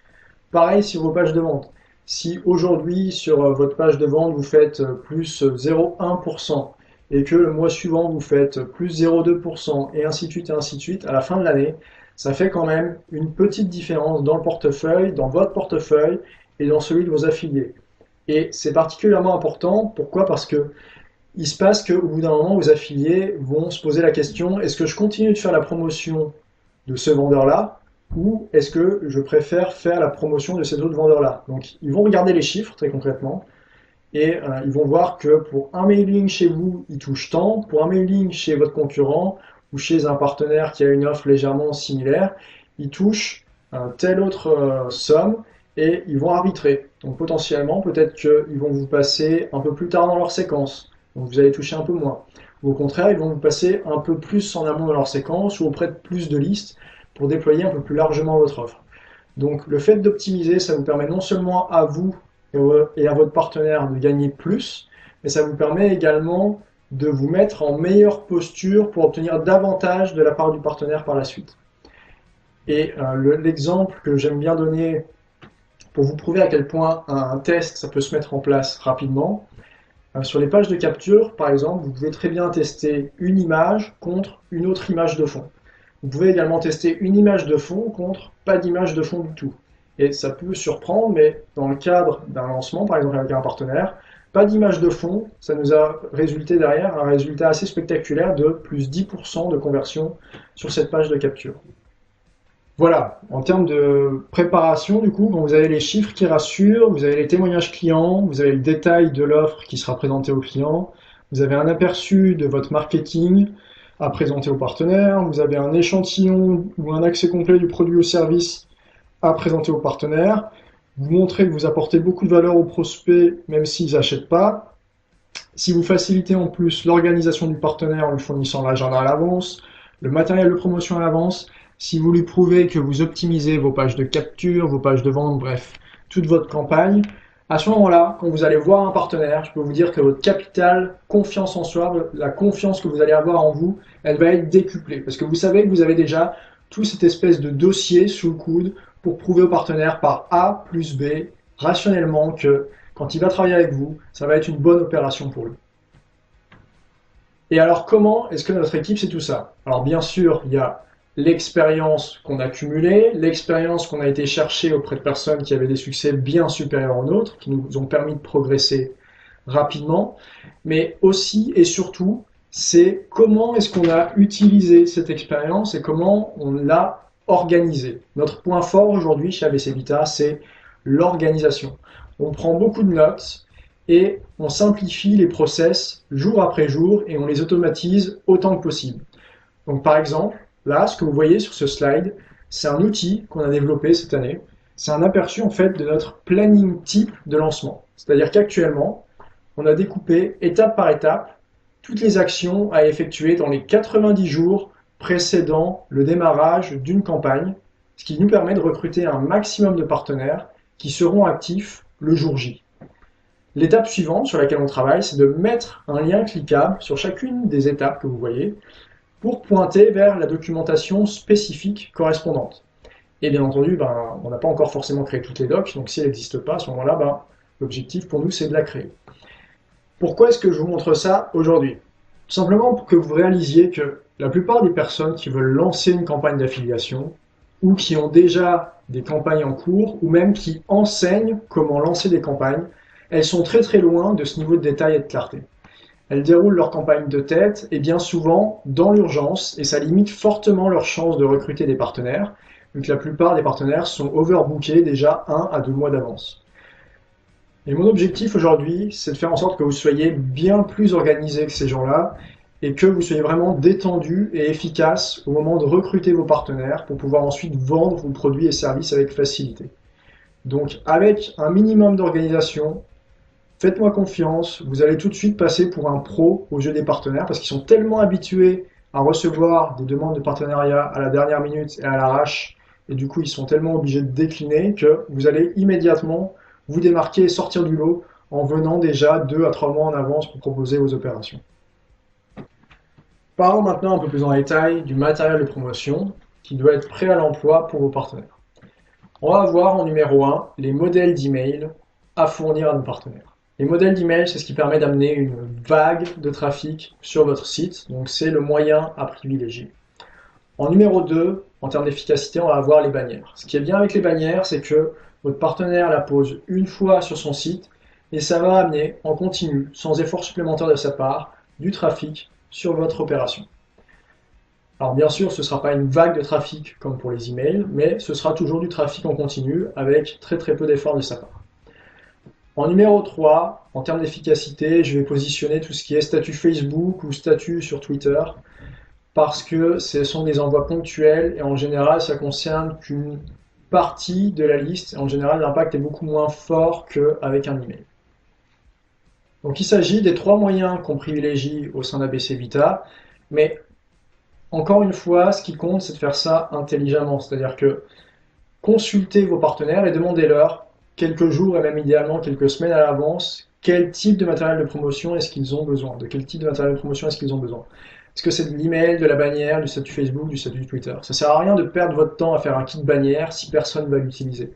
Pareil sur vos pages de vente. Si aujourd'hui sur votre page de vente vous faites plus 0,1% et que le mois suivant vous faites plus 0,2% et ainsi de suite, à la fin de l'année, ça fait quand même une petite différence dans le portefeuille, dans votre portefeuille et dans celui de vos affiliés. Et c'est particulièrement important, pourquoi? Parce que il se passe qu'au bout d'un moment, vos affiliés vont se poser la question, est-ce que je continue de faire la promotion de ce vendeur-là ou est-ce que je préfère faire la promotion de cet autre vendeur-là? Donc ils vont regarder les chiffres très concrètement et ils vont voir que pour un mailing chez vous, il touche tant, pour un mailing chez votre concurrent, ou chez un partenaire qui a une offre légèrement similaire, ils touchent un telle autre somme et ils vont arbitrer. Donc potentiellement, peut-être qu'ils vont vous passer un peu plus tard dans leur séquence, donc vous allez toucher un peu moins. Ou au contraire, ils vont vous passer un peu plus en amont de leur séquence ou auprès de plus de listes pour déployer un peu plus largement votre offre. Donc le fait d'optimiser, ça vous permet non seulement à vous et à votre partenaire de gagner plus, mais ça vous permet également de vous mettre en meilleure posture pour obtenir davantage de la part du partenaire par la suite. Et l'exemple que j'aime bien donner pour vous prouver à quel point un test, ça peut se mettre en place rapidement, sur les pages de capture, par exemple, vous pouvez très bien tester une image contre une autre image de fond. Vous pouvez également tester une image de fond contre pas d'image de fond du tout. Et ça peut surprendre, mais dans le cadre d'un lancement, par exemple avec un partenaire, pas d'image de fond, ça nous a résulté derrière un résultat assez spectaculaire de plus 10% de conversion sur cette page de capture. Voilà, en termes de préparation, du coup, quand vous avez les chiffres qui rassurent, vous avez les témoignages clients, vous avez le détail de l'offre qui sera présentée au client, vous avez un aperçu de votre marketing à présenter aux partenaires, vous avez un échantillon ou un accès complet du produit ou service à présenter aux partenaires, vous montrez que vous apportez beaucoup de valeur aux prospects, même s'ils n'achètent pas. Si vous facilitez en plus l'organisation du partenaire en lui fournissant l'agenda à l'avance, le matériel de promotion à l'avance, si vous lui prouvez que vous optimisez vos pages de capture, vos pages de vente, bref, toute votre campagne, à ce moment-là, quand vous allez voir un partenaire, je peux vous dire que votre capital confiance en soi, la confiance que vous allez avoir en vous, elle va être décuplée. Parce que vous savez que vous avez déjà tout cette espèce de dossier sous le coude pour prouver au partenaire par A plus B, rationnellement, que quand il va travailler avec vous, ça va être une bonne opération pour lui. Et alors, comment est-ce que notre équipe sait tout ça? Alors, bien sûr, il y a l'expérience qu'on a cumulée, l'expérience qu'on a été chercher auprès de personnes qui avaient des succès bien supérieurs aux nôtres, qui nous ont permis de progresser rapidement, mais aussi et surtout, c'est comment est-ce qu'on a utilisé cette expérience et comment on l'a organisée. Notre point fort aujourd'hui chez ABC Vita, c'est l'organisation. On prend beaucoup de notes et on simplifie les process jour après jour et on les automatise autant que possible. Donc par exemple, là, ce que vous voyez sur ce slide, c'est un outil qu'on a développé cette année. C'est un aperçu en fait de notre planning type de lancement. C'est-à-dire qu'actuellement, on a découpé étape par étape toutes les actions à effectuer dans les 90 jours précédant le démarrage d'une campagne, ce qui nous permet de recruter un maximum de partenaires qui seront actifs le jour J. L'étape suivante sur laquelle on travaille, c'est de mettre un lien cliquable sur chacune des étapes que vous voyez pour pointer vers la documentation spécifique correspondante. Et bien entendu, on n'a pas encore forcément créé toutes les docs, donc si elle n'existe pas, à ce moment-là, l'objectif pour nous, c'est de la créer. Pourquoi est-ce que je vous montre ça aujourd'hui? Tout simplement pour que vous réalisiez que la plupart des personnes qui veulent lancer une campagne d'affiliation, ou qui ont déjà des campagnes en cours, ou même qui enseignent comment lancer des campagnes, elles sont très très loin de ce niveau de détail et de clarté. Elles déroulent leur campagne de tête et bien souvent dans l'urgence et ça limite fortement leurs chances de recruter des partenaires, vu que la plupart des partenaires sont overbookés déjà 1 à 2 mois d'avance. Et mon objectif aujourd'hui, c'est de faire en sorte que vous soyez bien plus organisés que ces gens-là et que vous soyez vraiment détendus et efficaces au moment de recruter vos partenaires pour pouvoir ensuite vendre vos produits et services avec facilité. Donc avec un minimum d'organisation, faites-moi confiance, vous allez tout de suite passer pour un pro aux yeux des partenaires parce qu'ils sont tellement habitués à recevoir des demandes de partenariat à la dernière minute et à l'arrache, et du coup ils sont tellement obligés de décliner que vous allez immédiatement vous démarquer et sortir du lot en venant déjà 2 à 3 mois en avance pour proposer vos opérations. Parlons maintenant un peu plus en détail du matériel de promotion qui doit être prêt à l'emploi pour vos partenaires. On va voir en numéro 1 les modèles d'email à fournir à nos partenaires. Les modèles d'email, c'est ce qui permet d'amener une vague de trafic sur votre site, donc c'est le moyen à privilégier. En numéro 2, en termes d'efficacité, on va avoir les bannières. Ce qui est bien avec les bannières, c'est que votre partenaire la pose une fois sur son site et ça va amener en continu, sans effort supplémentaire de sa part, du trafic sur votre opération. Alors bien sûr, ce ne sera pas une vague de trafic comme pour les emails, mais ce sera toujours du trafic en continu avec très très peu d'efforts de sa part. En numéro 3, en termes d'efficacité, je vais positionner tout ce qui est statut Facebook ou statut sur Twitter. parce que ce sont des envois ponctuels et en général, ça concerne qu'une partie de la liste. En général, l'impact est beaucoup moins fort qu'avec un email. Donc il s'agit des 3 moyens qu'on privilégie au sein d'ABC Vita, mais encore une fois, ce qui compte, c'est de faire ça intelligemment, c'est-à-dire que consultez vos partenaires et demandez-leur quelques jours et même idéalement quelques semaines à l'avance quel type de matériel de promotion est-ce qu'ils ont besoin, de quel type de matériel de promotion est-ce qu'ils ont besoin. Est-ce que c'est de l'email, de la bannière, du statut Facebook, du statut Twitter? Ça sert à rien de perdre votre temps à faire un kit bannière si personne ne va l'utiliser.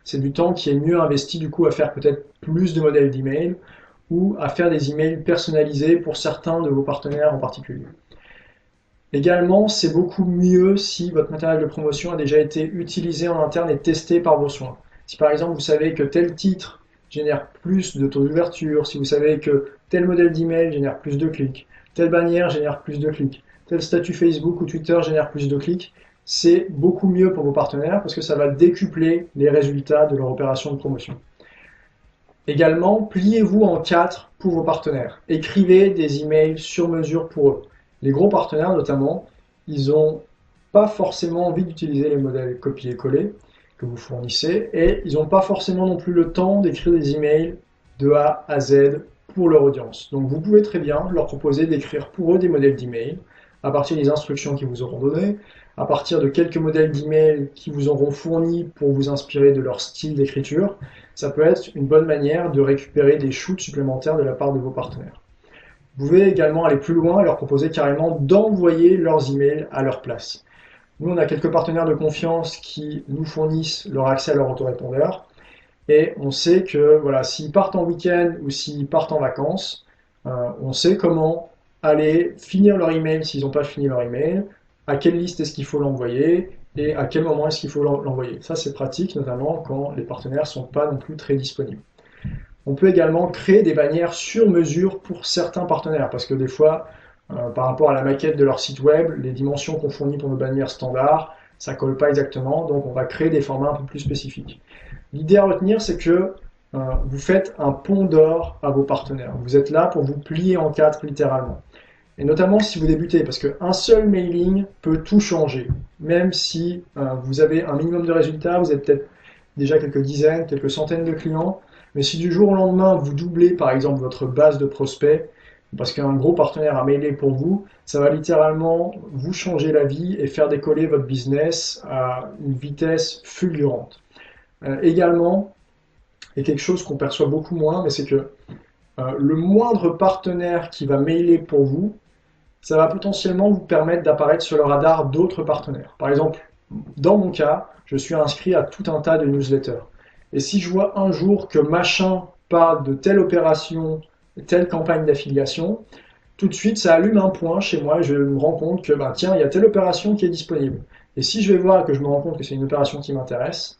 C'est du temps qui est mieux investi du coup à faire peut-être plus de modèles d'email ou à faire des emails personnalisés pour certains de vos partenaires en particulier. Également, c'est beaucoup mieux si votre matériel de promotion a déjà été utilisé en interne et testé par vos soins. Si par exemple vous savez que tel titre génère plus de taux d'ouverture, si vous savez que tel modèle d'email génère plus de clics, telle bannière génère plus de clics, tel statut Facebook ou Twitter génère plus de clics, c'est beaucoup mieux pour vos partenaires parce que ça va décupler les résultats de leur opération de promotion. Également, pliez-vous en 4 pour vos partenaires. Écrivez des emails sur mesure pour eux. Les gros partenaires notamment, ils n'ont pas forcément envie d'utiliser les modèles copier-coller que vous fournissez et ils n'ont pas forcément non plus le temps d'écrire des emails de A à Z pour leur audience. Donc vous pouvez très bien leur proposer d'écrire pour eux des modèles d'email à partir des instructions qu'ils vous auront données, à partir de quelques modèles d'email qui vous auront fournis pour vous inspirer de leur style d'écriture. Ça peut être une bonne manière de récupérer des shoots supplémentaires de la part de vos partenaires. Vous pouvez également aller plus loin et leur proposer carrément d'envoyer leurs emails à leur place. Nous, on a quelques partenaires de confiance qui nous fournissent leur accès à leur autorépondeur. Et on sait que voilà, s'ils partent en week-end ou s'ils partent en vacances, on sait comment aller finir leur email s'ils n'ont pas fini leur email, à quelle liste est-ce qu'il faut l'envoyer et à quel moment est-ce qu'il faut l'envoyer. Ça, c'est pratique, notamment quand les partenaires ne sont pas non plus très disponibles. On peut également créer des bannières sur mesure pour certains partenaires, parce que des fois, par rapport à la maquette de leur site web, les dimensions qu'on fournit pour nos bannières standards, ça colle pas exactement, donc on va créer des formats un peu plus spécifiques. L'idée à retenir, c'est que vous faites un pont d'or à vos partenaires. Vous êtes là pour vous plier en 4 littéralement. Et notamment si vous débutez, parce qu'un seul mailing peut tout changer. Même si vous avez un minimum de résultats, vous avez peut-être déjà quelques dizaines, quelques centaines de clients, mais si du jour au lendemain, vous doublez par exemple votre base de prospects, parce qu'un gros partenaire a mailé pour vous, ça va littéralement vous changer la vie et faire décoller votre business à une vitesse fulgurante. Également, et quelque chose qu'on perçoit beaucoup moins, mais c'est que le moindre partenaire qui va mailer pour vous, ça va potentiellement vous permettre d'apparaître sur le radar d'autres partenaires. Par exemple, dans mon cas, je suis inscrit à tout un tas de newsletters. Et si je vois un jour que machin parle de telle opération, telle campagne d'affiliation, tout de suite ça allume un point chez moi et je me rends compte que tiens, il y a telle opération qui est disponible. Et si je vais voir et que je me rends compte que c'est une opération qui m'intéresse,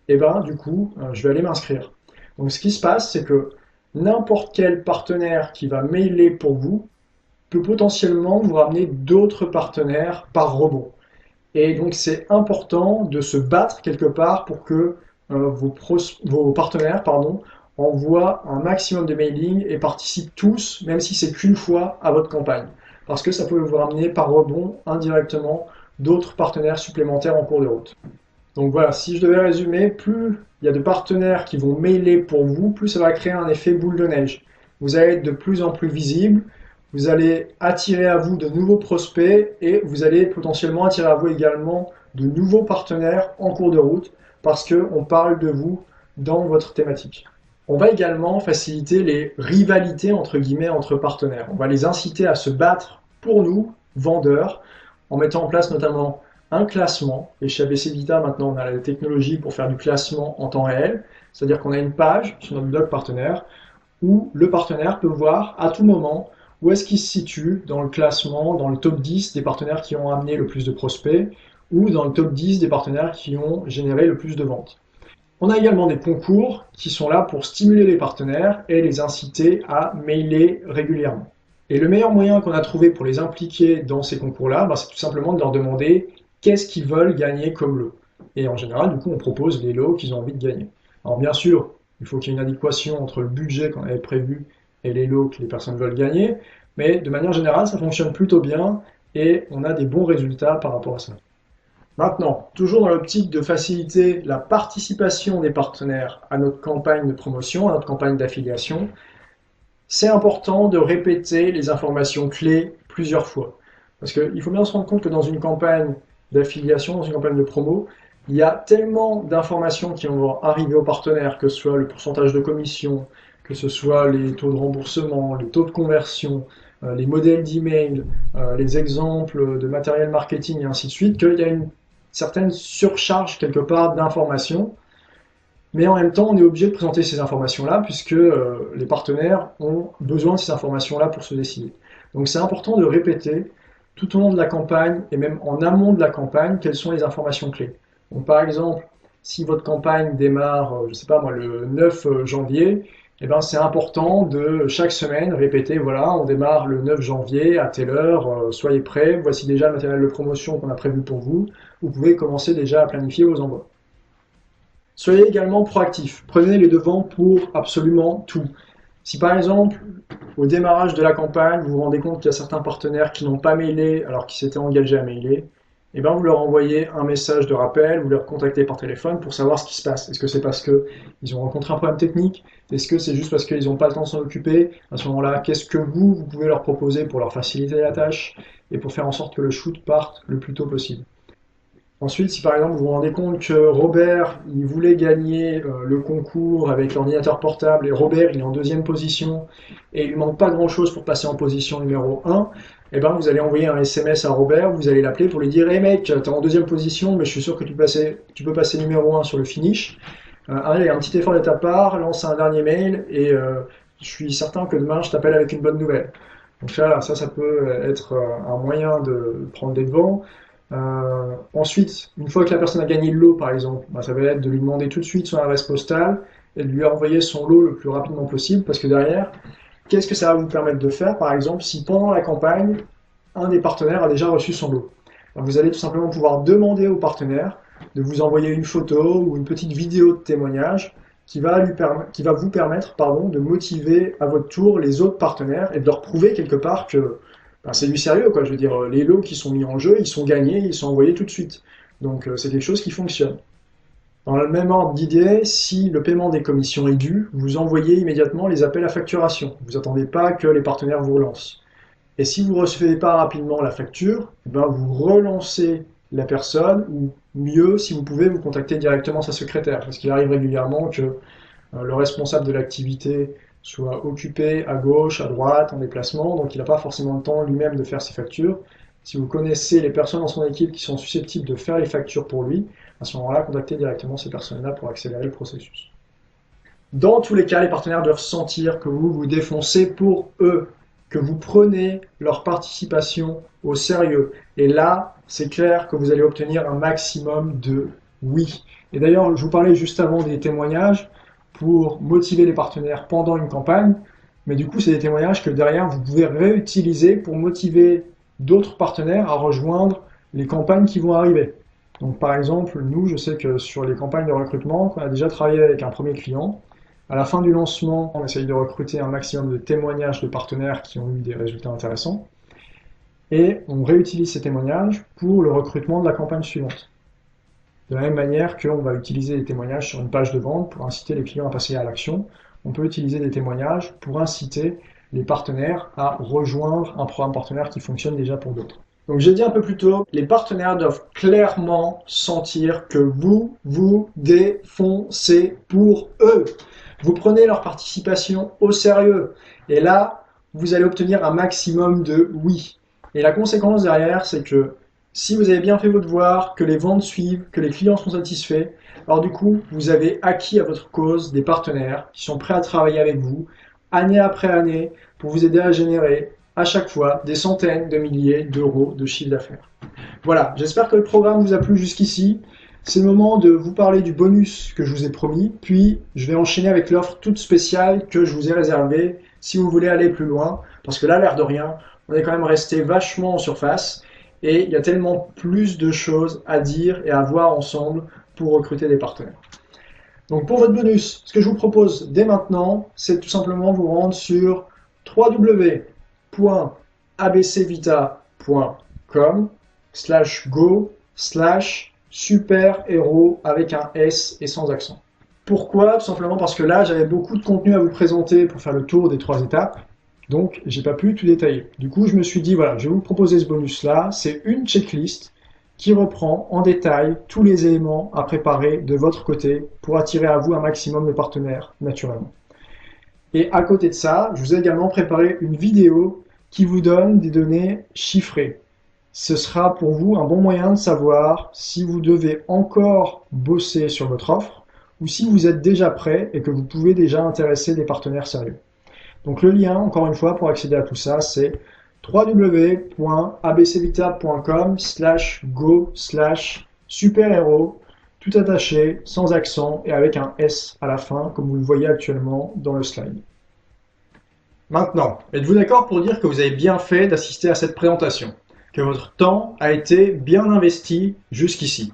et du coup, je vais aller m'inscrire. Donc ce qui se passe, c'est que n'importe quel partenaire qui va mailer pour vous peut potentiellement vous ramener d'autres partenaires par rebond. Et donc c'est important de se battre quelque part pour que vos partenaires envoient un maximum de mailing et participent tous, même si c'est qu'une fois, à votre campagne. Parce que ça peut vous ramener par rebond indirectement d'autres partenaires supplémentaires en cours de route. Donc voilà, si je devais résumer, plus il y a de partenaires qui vont mailer pour vous, plus ça va créer un effet boule de neige. Vous allez être de plus en plus visible, vous allez attirer à vous de nouveaux prospects et vous allez potentiellement attirer à vous également de nouveaux partenaires en cours de route parce qu'on parle de vous dans votre thématique. On va également faciliter les rivalités entre guillemets entre partenaires. On va les inciter à se battre pour nous, vendeurs, en mettant en place notamment un classement. Et chez ABC Vita, maintenant, on a la technologie pour faire du classement en temps réel. C'est-à-dire qu'on a une page sur notre blog partenaire où le partenaire peut voir à tout moment où est-ce qu'il se situe dans le classement, dans le top 10 des partenaires qui ont amené le plus de prospects ou dans le top 10 des partenaires qui ont généré le plus de ventes. On a également des concours qui sont là pour stimuler les partenaires et les inciter à mailer régulièrement. Et le meilleur moyen qu'on a trouvé pour les impliquer dans ces concours-là, c'est tout simplement de leur demander qu'est-ce qu'ils veulent gagner comme lot. Et en général, du coup, on propose les lots qu'ils ont envie de gagner. Alors bien sûr, il faut qu'il y ait une adéquation entre le budget qu'on avait prévu et les lots que les personnes veulent gagner, mais de manière générale, ça fonctionne plutôt bien et on a des bons résultats par rapport à ça. Maintenant, toujours dans l'optique de faciliter la participation des partenaires à notre campagne de promotion, à notre campagne d'affiliation, c'est important de répéter les informations clés plusieurs fois. Parce qu'il faut bien se rendre compte que dans une campagne d'affiliation, dans une campagne de promo, il y a tellement d'informations qui vont arriver aux partenaires, que ce soit le pourcentage de commission, que ce soit les taux de remboursement, les taux de conversion, les modèles d'email, les exemples de matériel marketing et ainsi de suite, qu'il y a une certaine surcharge quelque part d'informations. Mais en même temps, on est obligé de présenter ces informations-là puisque les partenaires ont besoin de ces informations-là pour se décider. Donc c'est important de répéter tout au long de la campagne et même en amont de la campagne quelles sont les informations clés. Donc par exemple, si votre campagne démarre, je ne sais pas moi, le 9 janvier, eh ben, c'est important de chaque semaine répéter, voilà, on démarre le 9 janvier à telle heure, soyez prêts, voici déjà le matériel de promotion qu'on a prévu pour vous, vous pouvez commencer déjà à planifier vos envois. Soyez également proactif, prenez les devants pour absolument tout. Si par exemple, au démarrage de la campagne, vous vous rendez compte qu'il y a certains partenaires qui n'ont pas mailé alors qu'ils s'étaient engagés à mailer, et bien vous leur envoyez un message de rappel, vous leur contactez par téléphone pour savoir ce qui se passe. Est-ce que c'est parce qu'ils ont rencontré un problème technique? Est-ce que c'est juste parce qu'ils n'ont pas le temps de s'en occuper? À ce moment-là, qu'est-ce que vous pouvez leur proposer pour leur faciliter la tâche et pour faire en sorte que le shoot parte le plus tôt possible? Ensuite, si par exemple vous vous rendez compte que Robert, il voulait gagner le concours avec l'ordinateur portable et Robert, il est en deuxième position et il lui manque pas grand-chose pour passer en position numéro 1, eh ben, vous allez envoyer un SMS à Robert, vous allez l'appeler pour lui dire hey mec, t'es en deuxième position, mais je suis sûr que tu peux passer numéro 1 sur le finish. Allez, un petit effort de ta part, lance un dernier mail et je suis certain que demain je t'appelle avec une bonne nouvelle. Donc là, ça peut être un moyen de prendre des devants. Ensuite, une fois que la personne a gagné le lot, par exemple, bah, ça va être de lui demander tout de suite son adresse postale et de lui envoyer son lot le plus rapidement possible, parce que derrière, qu'est-ce que ça va vous permettre de faire, par exemple, si pendant la campagne, un des partenaires a déjà reçu son lot? Alors, vous allez tout simplement pouvoir demander au partenaire de vous envoyer une photo ou une petite vidéo de témoignage qui va vous permettre de motiver à votre tour les autres partenaires et de leur prouver quelque part que ben, c'est du sérieux, quoi. Je veux dire, les lots qui sont mis en jeu, ils sont gagnés, ils sont envoyés tout de suite. Donc c'est quelque chose qui fonctionne. Dans le même ordre d'idée, si le paiement des commissions est dû, vous envoyez immédiatement les appels à facturation. Vous n'attendez pas que les partenaires vous relancent. Et si vous ne recevez pas rapidement la facture, ben vous relancez la personne, ou mieux, si vous pouvez, vous contacter directement sa secrétaire. Parce qu'il arrive régulièrement que le responsable de l'activité soit occupé à gauche, à droite, en déplacement, donc il n'a pas forcément le temps lui-même de faire ses factures. Si vous connaissez les personnes dans son équipe qui sont susceptibles de faire les factures pour lui, à ce moment-là, contactez directement ces personnes-là pour accélérer le processus. Dans tous les cas, les partenaires doivent sentir que vous vous défoncez pour eux, que vous prenez leur participation au sérieux. Et là, c'est clair que vous allez obtenir un maximum de oui. Et d'ailleurs, je vous parlais juste avant des témoignages pour motiver les partenaires pendant une campagne, mais du coup, c'est des témoignages que derrière, vous pouvez réutiliser pour motiver d'autres partenaires à rejoindre les campagnes qui vont arriver. Donc par exemple, nous, je sais que sur les campagnes de recrutement, on a déjà travaillé avec un premier client. À la fin du lancement, on essaye de recruter un maximum de témoignages de partenaires qui ont eu des résultats intéressants. Et on réutilise ces témoignages pour le recrutement de la campagne suivante. De la même manière qu'on va utiliser des témoignages sur une page de vente pour inciter les clients à passer à l'action, on peut utiliser des témoignages pour inciter les partenaires à rejoindre un programme partenaire qui fonctionne déjà pour d'autres. Donc j'ai dit un peu plus tôt, les partenaires doivent clairement sentir que vous vous défoncez pour eux. Vous prenez leur participation au sérieux. Et là, vous allez obtenir un maximum de oui. Et la conséquence derrière, c'est que si vous avez bien fait vos devoirs, que les ventes suivent, que les clients sont satisfaits, alors du coup, vous avez acquis à votre cause des partenaires qui sont prêts à travailler avec vous, année après année, pour vous aider à générer à chaque fois des centaines de milliers d'euros de chiffre d'affaires. Voilà, j'espère que le programme vous a plu jusqu'ici. C'est le moment de vous parler du bonus que je vous ai promis, puis je vais enchaîner avec l'offre toute spéciale que je vous ai réservée si vous voulez aller plus loin, parce que là, l'air de rien, on est quand même resté vachement en surface, et il y a tellement plus de choses à dire et à voir ensemble pour recruter des partenaires. Donc pour votre bonus, ce que je vous propose dès maintenant, c'est tout simplement vous rendre sur www.abcvita.com abcvita.com/go/super-héros avec un S et sans accent. Pourquoi? Tout simplement parce que là, j'avais beaucoup de contenu à vous présenter pour faire le tour des 3 étapes. Donc, j'ai pas pu tout détailler. Du coup, je me suis dit, voilà, je vais vous proposer ce bonus-là. C'est une checklist qui reprend en détail tous les éléments à préparer de votre côté pour attirer à vous un maximum de partenaires, naturellement. Et à côté de ça, je vous ai également préparé une vidéo qui vous donne des données chiffrées. Ce sera pour vous un bon moyen de savoir si vous devez encore bosser sur votre offre ou si vous êtes déjà prêt et que vous pouvez déjà intéresser des partenaires sérieux. Donc le lien, encore une fois, pour accéder à tout ça, c'est www.abcvita.com/go/super-héros, tout attaché, sans accent et avec un S à la fin, comme vous le voyez actuellement dans le slide. Maintenant, êtes-vous d'accord pour dire que vous avez bien fait d'assister à cette présentation, que votre temps a été bien investi jusqu'ici?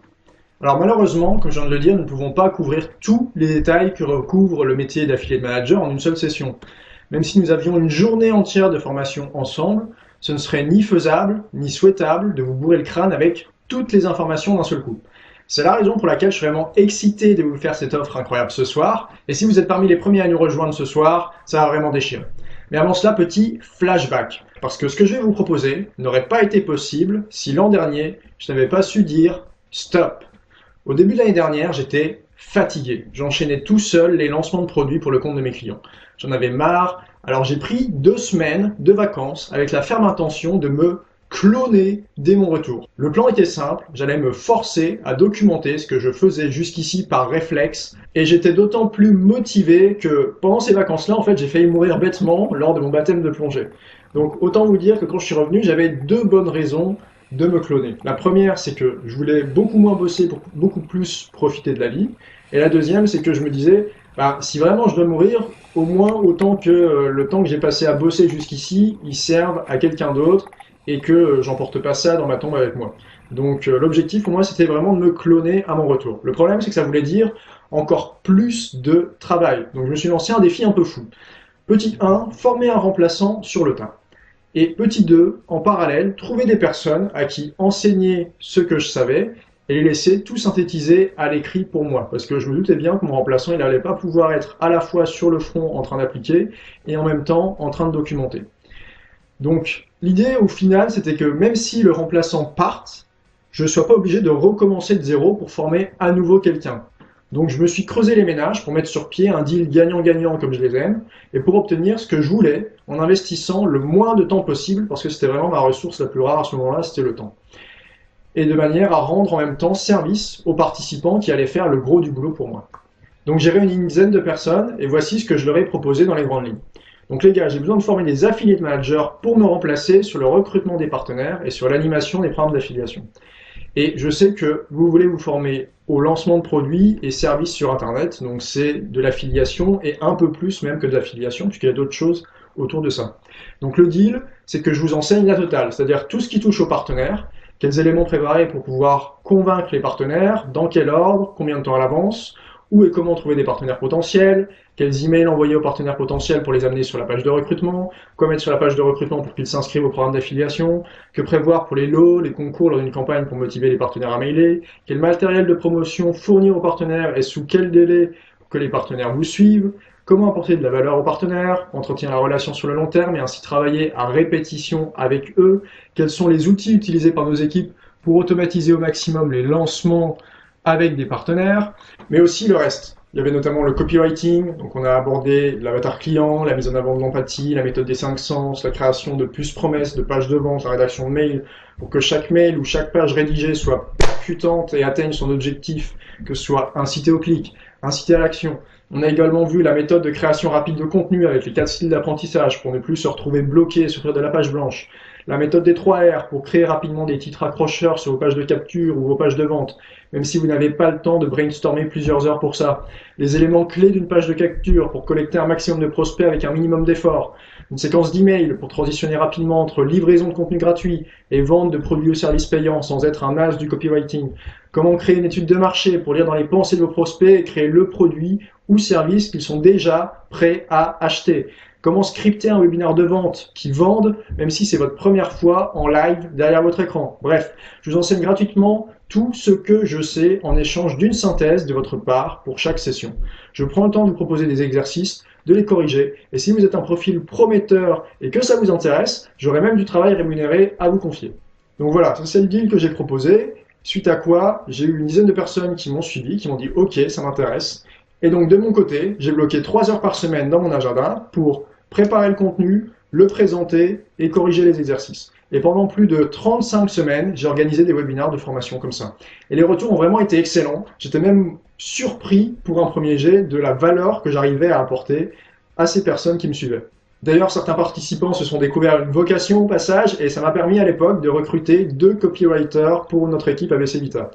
Alors malheureusement, comme je viens de le dire, nous ne pouvons pas couvrir tous les détails que recouvre le métier d'affiliate manager en une seule session. Même si nous avions une journée entière de formation ensemble, ce ne serait ni faisable, ni souhaitable de vous bourrer le crâne avec toutes les informations d'un seul coup. C'est la raison pour laquelle je suis vraiment excité de vous faire cette offre incroyable ce soir. Et si vous êtes parmi les premiers à nous rejoindre ce soir, ça va vraiment déchirer. Mais avant cela, petit flashback. Parce que ce que je vais vous proposer n'aurait pas été possible si l'an dernier, je n'avais pas su dire stop. Au début de l'année dernière, j'étais fatigué. J'enchaînais tout seul les lancements de produits pour le compte de mes clients. J'en avais marre, alors j'ai pris 2 semaines de vacances avec la ferme intention de me cloner dès mon retour. Le plan était simple, j'allais me forcer à documenter ce que je faisais jusqu'ici par réflexe et j'étais d'autant plus motivé que pendant ces vacances-là, en fait, j'ai failli mourir bêtement lors de mon baptême de plongée. Donc autant vous dire que quand je suis revenu, j'avais 2 bonnes raisons de me cloner. La première, c'est que je voulais beaucoup moins bosser pour beaucoup plus profiter de la vie. Et la deuxième, c'est que je me disais, si vraiment je dois mourir, au moins autant que le temps que j'ai passé à bosser jusqu'ici, il serve à quelqu'un d'autre et que j'emporte pas ça dans ma tombe avec moi. Donc l'objectif pour moi, c'était vraiment de me cloner à mon retour. Le problème, c'est que ça voulait dire encore plus de travail. Donc je me suis lancé un défi un peu fou. Petit 1, former un remplaçant sur le tas. Et petit 2, en parallèle, trouver des personnes à qui enseigner ce que je savais et les laisser tout synthétiser à l'écrit pour moi. Parce que je me doutais bien que mon remplaçant, il n'allait pas pouvoir être à la fois sur le front en train d'appliquer et en même temps en train de documenter. Donc l'idée au final, c'était que même si le remplaçant parte, je ne sois pas obligé de recommencer de zéro pour former à nouveau quelqu'un. Donc je me suis creusé les ménages pour mettre sur pied un deal gagnant-gagnant comme je les aime, et pour obtenir ce que je voulais en investissant le moins de temps possible, parce que c'était vraiment ma ressource la plus rare à ce moment-là, c'était le temps. Et de manière à rendre en même temps service aux participants qui allaient faire le gros du boulot pour moi. Donc j'ai réuni une dizaine de personnes, et voici ce que je leur ai proposé dans les grandes lignes. Donc les gars, j'ai besoin de former des affiliate managers pour me remplacer sur le recrutement des partenaires et sur l'animation des programmes d'affiliation. Et je sais que vous voulez vous former au lancement de produits et services sur Internet, donc c'est de l'affiliation et un peu plus même que de l'affiliation, puisqu'il y a d'autres choses autour de ça. Donc le deal, c'est que je vous enseigne la totale, c'est-à-dire tout ce qui touche aux partenaires, quels éléments préparer pour pouvoir convaincre les partenaires, dans quel ordre, combien de temps à l'avance, où et comment trouver des partenaires potentiels, quels emails envoyer aux partenaires potentiels pour les amener sur la page de recrutement, quoi mettre sur la page de recrutement pour qu'ils s'inscrivent au programme d'affiliation, que prévoir pour les lots, les concours lors d'une campagne pour motiver les partenaires à mailer, quel matériel de promotion fournir aux partenaires et sous quel délai pour que les partenaires vous suivent, comment apporter de la valeur aux partenaires, entretenir la relation sur le long terme et ainsi travailler à répétition avec eux, quels sont les outils utilisés par nos équipes pour automatiser au maximum les lancements avec des partenaires, mais aussi le reste. Il y avait notamment le copywriting, donc on a abordé l'avatar client, la mise en avant de l'empathie, la méthode des 5 sens, la création de puces promesses, de pages de vente, la rédaction de mails, pour que chaque mail ou chaque page rédigée soit percutante et atteigne son objectif, que ce soit inciter au clic, inciter à l'action. On a également vu la méthode de création rapide de contenu avec les 4 styles d'apprentissage pour ne plus se retrouver bloqué et souffrir de la page blanche. La méthode des 3 R pour créer rapidement des titres accrocheurs sur vos pages de capture ou vos pages de vente, même si vous n'avez pas le temps de brainstormer plusieurs heures pour ça. Les éléments clés d'une page de capture pour collecter un maximum de prospects avec un minimum d'effort. Une séquence d'emails pour transitionner rapidement entre livraison de contenu gratuit et vente de produits ou services payants sans être un as du copywriting. Comment créer une étude de marché pour lire dans les pensées de vos prospects et créer le produit ou service qu'ils sont déjà prêts à acheter. comment scripter un webinaire de vente qui vende, même si c'est votre première fois en live derrière votre écran. Bref, je vous enseigne gratuitement tout ce que je sais en échange d'une synthèse de votre part pour chaque session. Je prends le temps de vous proposer des exercices, de les corriger, et si vous êtes un profil prometteur et que ça vous intéresse, j'aurai même du travail rémunéré à vous confier. Donc voilà, ça c'est le deal que j'ai proposé, suite à quoi j'ai eu une dizaine de personnes qui m'ont suivi, qui m'ont dit « Ok, ça m'intéresse ». Et donc de mon côté, j'ai bloqué 3 heures par semaine dans mon agenda pour préparer le contenu, le présenter et corriger les exercices. Et pendant plus de 35 semaines, j'ai organisé des webinaires de formation comme ça. Et les retours ont vraiment été excellents. J'étais même surpris pour un premier jet de la valeur que j'arrivais à apporter à ces personnes qui me suivaient. D'ailleurs, certains participants se sont découverts une vocation au passage et ça m'a permis à l'époque de recruter 2 copywriters pour notre équipe ABC Vita.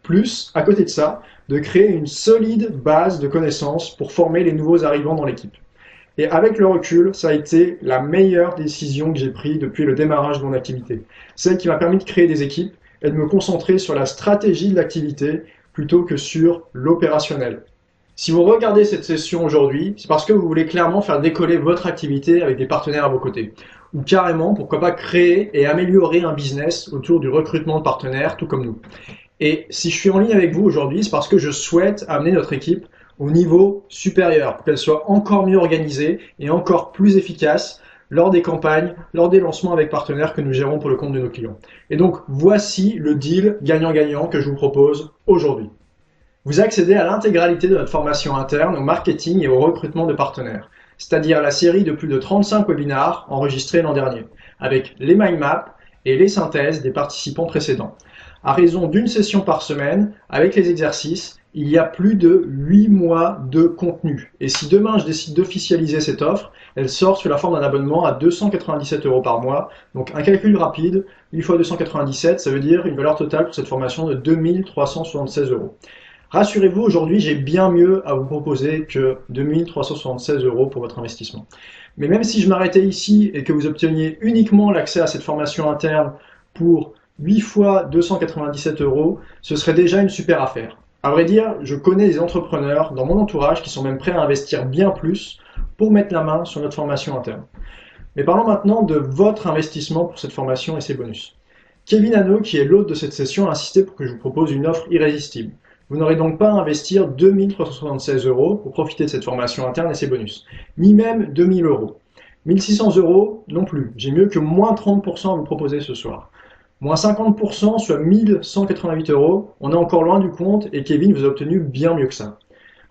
Plus, à côté de ça, de créer une solide base de connaissances pour former les nouveaux arrivants dans l'équipe. Et avec le recul, ça a été la meilleure décision que j'ai prise depuis le démarrage de mon activité. Celle qui m'a permis de créer des équipes et de me concentrer sur la stratégie de l'activité plutôt que sur l'opérationnel. Si vous regardez cette session aujourd'hui, c'est parce que vous voulez clairement faire décoller votre activité avec des partenaires à vos côtés. Ou carrément, pourquoi pas créer et améliorer un business autour du recrutement de partenaires, tout comme nous. Et si je suis en ligne avec vous aujourd'hui, c'est parce que je souhaite amener notre équipe au niveau supérieur, pour qu'elle soit encore mieux organisée et encore plus efficace lors des campagnes, lors des lancements avec partenaires que nous gérons pour le compte de nos clients. Et donc, voici le deal gagnant-gagnant que je vous propose aujourd'hui. Vous accédez à l'intégralité de notre formation interne au marketing et au recrutement de partenaires, c'est-à-dire la série de plus de 35 webinars enregistrés l'an dernier, avec les mind maps et les synthèses des participants précédents. À raison d'une session par semaine, avec les exercices, il y a plus de 8 mois de contenu. Et si demain je décide d'officialiser cette offre, elle sort sous la forme d'un abonnement à 297 € par mois. Donc un calcul rapide, 8 fois 297, ça veut dire une valeur totale pour cette formation de 2376 €. Rassurez-vous, aujourd'hui j'ai bien mieux à vous proposer que 2376 € pour votre investissement. Mais même si je m'arrêtais ici et que vous obteniez uniquement l'accès à cette formation interne pour 8 fois 297 €, ce serait déjà une super affaire. À vrai dire, je connais des entrepreneurs dans mon entourage qui sont même prêts à investir bien plus pour mettre la main sur notre formation interne. Mais parlons maintenant de votre investissement pour cette formation et ses bonus. Kevin Hano, qui est l'hôte de cette session, a insisté pour que je vous propose une offre irrésistible. Vous n'aurez donc pas à investir 2376 € pour profiter de cette formation interne et ses bonus, ni même 2000 €. 1600 € non plus, j'ai mieux que moins 30% à vous proposer ce soir. Moins 50%, soit 1188 €, on est encore loin du compte et Kevin vous a obtenu bien mieux que ça.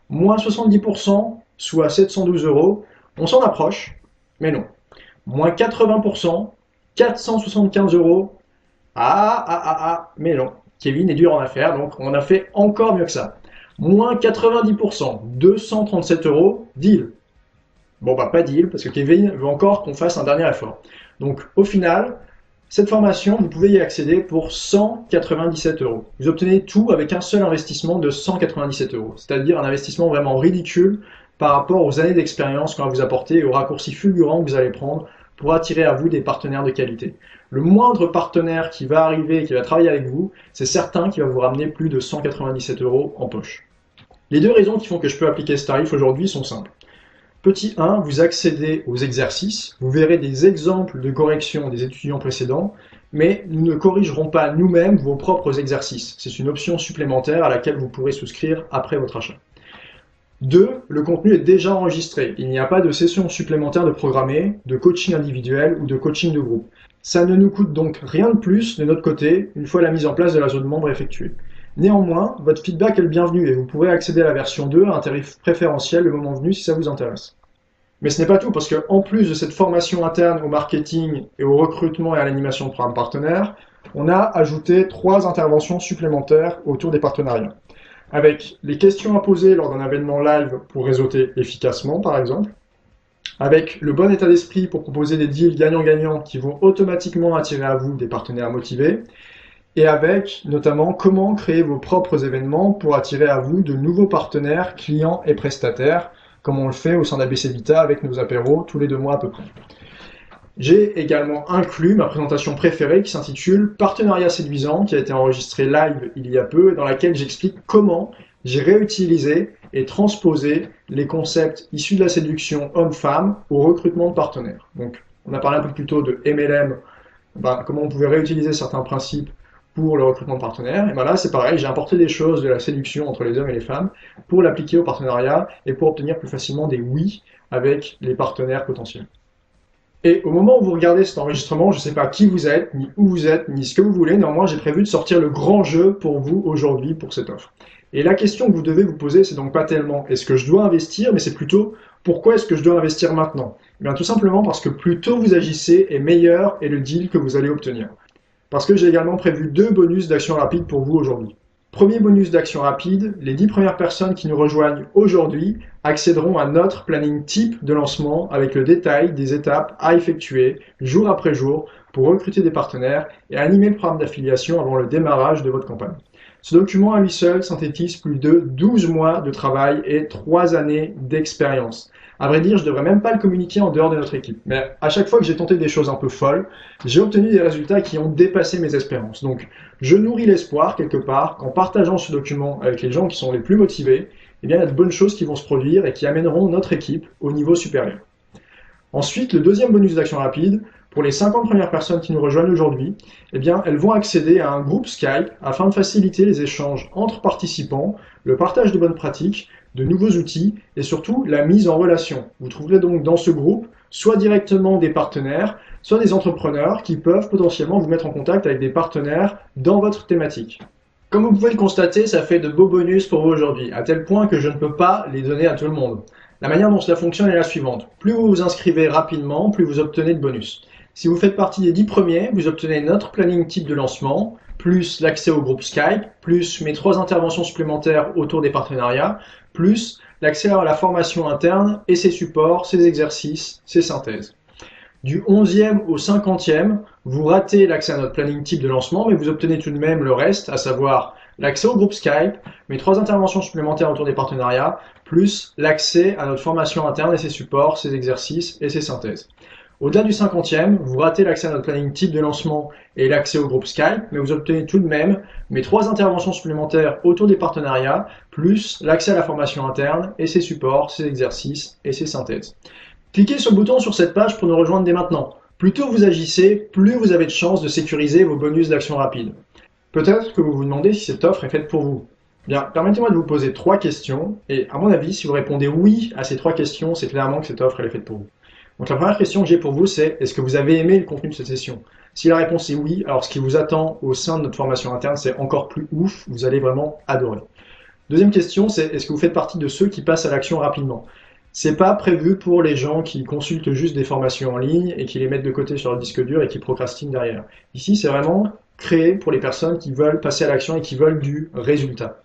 Moins 70%, soit 712 €, on s'en approche, mais non. Moins 80%, 475 €, mais non. Kevin est dur en affaires, donc on a fait encore mieux que ça. Moins 90%, 237 €, deal. Bon bah pas deal, parce que Kevin veut encore qu'on fasse un dernier effort. Donc au final, cette formation, vous pouvez y accéder pour 197 €. Vous obtenez tout avec un seul investissement de 197 €, c'est-à-dire un investissement vraiment ridicule par rapport aux années d'expérience qu'on va vous apporter et aux raccourcis fulgurants que vous allez prendre pour attirer à vous des partenaires de qualité. Le moindre partenaire qui va arriver et qui va travailler avec vous, c'est certain qu'il va vous ramener plus de 197 € en poche. Les deux raisons qui font que je peux appliquer ce tarif aujourd'hui sont simples. Petit 1, vous accédez aux exercices, vous verrez des exemples de correction des étudiants précédents, mais nous ne corrigerons pas nous-mêmes vos propres exercices. C'est une option supplémentaire à laquelle vous pourrez souscrire après votre achat. 2, le contenu est déjà enregistré. Il n'y a pas de session supplémentaire de programmer, de coaching individuel ou de coaching de groupe. Ça ne nous coûte donc rien de plus de notre côté une fois la mise en place de la zone membre effectuée. Néanmoins, votre feedback est le bienvenu et vous pourrez accéder à la version 2 à un tarif préférentiel le moment venu si ça vous intéresse. Mais ce n'est pas tout, parce qu'en plus de cette formation interne au marketing et au recrutement et à l'animation de programmes partenaires, on a ajouté 3 interventions supplémentaires autour des partenariats. Avec les questions à poser lors d'un événement live pour réseauter efficacement, par exemple, avec le bon état d'esprit pour proposer des deals gagnant-gagnant qui vont automatiquement attirer à vous des partenaires motivés, et avec notamment comment créer vos propres événements pour attirer à vous de nouveaux partenaires, clients et prestataires, comme on le fait au sein d'ABC Vita avec nos apéros tous les 2 mois à peu près. J'ai également inclus ma présentation préférée qui s'intitule Partenariat séduisant, qui a été enregistrée live il y a peu et dans laquelle j'explique comment j'ai réutilisé et transposer les concepts issus de la séduction homme-femme au recrutement de partenaires. Donc, on a parlé un peu plus tôt de MLM, comment on pouvait réutiliser certains principes pour le recrutement de partenaires. Et là, c'est pareil, j'ai importé des choses de la séduction entre les hommes et les femmes pour l'appliquer au partenariat et pour obtenir plus facilement des oui avec les partenaires potentiels. Et au moment où vous regardez cet enregistrement, je ne sais pas qui vous êtes, ni où vous êtes, ni ce que vous voulez. Néanmoins, j'ai prévu de sortir le grand jeu pour vous aujourd'hui pour cette offre. Et la question que vous devez vous poser, c'est donc pas tellement est-ce que je dois investir, mais c'est plutôt pourquoi est-ce que je dois investir maintenant? Eh bien, tout simplement parce que plus tôt vous agissez, et meilleur est le deal que vous allez obtenir. Parce que j'ai également prévu 2 bonus d'action rapide pour vous aujourd'hui. Premier bonus d'action rapide, les 10 premières personnes qui nous rejoignent aujourd'hui accéderont à notre planning type de lancement avec le détail des étapes à effectuer jour après jour pour recruter des partenaires et animer le programme d'affiliation avant le démarrage de votre campagne. Ce document à lui seul synthétise plus de 12 mois de travail et 3 années d'expérience. À vrai dire, je devrais même pas le communiquer en dehors de notre équipe. Mais à chaque fois que j'ai tenté des choses un peu folles, j'ai obtenu des résultats qui ont dépassé mes espérances. Donc, je nourris l'espoir quelque part qu'en partageant ce document avec les gens qui sont les plus motivés, eh bien, il y a de bonnes choses qui vont se produire et qui amèneront notre équipe au niveau supérieur. Ensuite, le deuxième bonus d'action rapide, pour les 50 premières personnes qui nous rejoignent aujourd'hui, eh bien, elles vont accéder à un groupe Skype afin de faciliter les échanges entre participants, le partage de bonnes pratiques, de nouveaux outils et surtout la mise en relation. Vous trouverez donc dans ce groupe soit directement des partenaires, soit des entrepreneurs qui peuvent potentiellement vous mettre en contact avec des partenaires dans votre thématique. Comme vous pouvez le constater, ça fait de beaux bonus pour vous aujourd'hui, à tel point que je ne peux pas les donner à tout le monde. La manière dont cela fonctionne est la suivante. Plus vous vous inscrivez rapidement, plus vous obtenez de bonus. Si vous faites partie des 10 premiers, vous obtenez notre planning type de lancement, plus l'accès au groupe Skype, plus mes 3 interventions supplémentaires autour des partenariats, plus l'accès à la formation interne et ses supports, ses exercices, ses synthèses. Du 11e au 50e, vous ratez l'accès à notre planning type de lancement, mais vous obtenez tout de même le reste, à savoir l'accès au groupe Skype, mes 3 interventions supplémentaires autour des partenariats, plus l'accès à notre formation interne et ses supports, ses exercices et ses synthèses. Au-delà du 50e, vous ratez l'accès à notre planning type de lancement et l'accès au groupe Skype, mais vous obtenez tout de même mes 3 interventions supplémentaires autour des partenariats, plus l'accès à la formation interne et ses supports, ses exercices et ses synthèses. Cliquez sur le bouton sur cette page pour nous rejoindre dès maintenant. Plus tôt vous agissez, plus vous avez de chances de sécuriser vos bonus d'action rapide. Peut-être que vous vous demandez si cette offre est faite pour vous. Bien, permettez-moi de vous poser 3 questions, et à mon avis, si vous répondez oui à ces 3 questions, c'est clairement que cette offre elle est faite pour vous. Donc la première question que j'ai pour vous, c'est est-ce que vous avez aimé le contenu de cette session? Si la réponse est oui, alors ce qui vous attend au sein de notre formation interne, c'est encore plus ouf, vous allez vraiment adorer. Deuxième question, c'est est-ce que vous faites partie de ceux qui passent à l'action rapidement? C'est pas prévu pour les gens qui consultent juste des formations en ligne et qui les mettent de côté sur leur disque dur et qui procrastinent derrière. Ici, c'est vraiment créé pour les personnes qui veulent passer à l'action et qui veulent du résultat.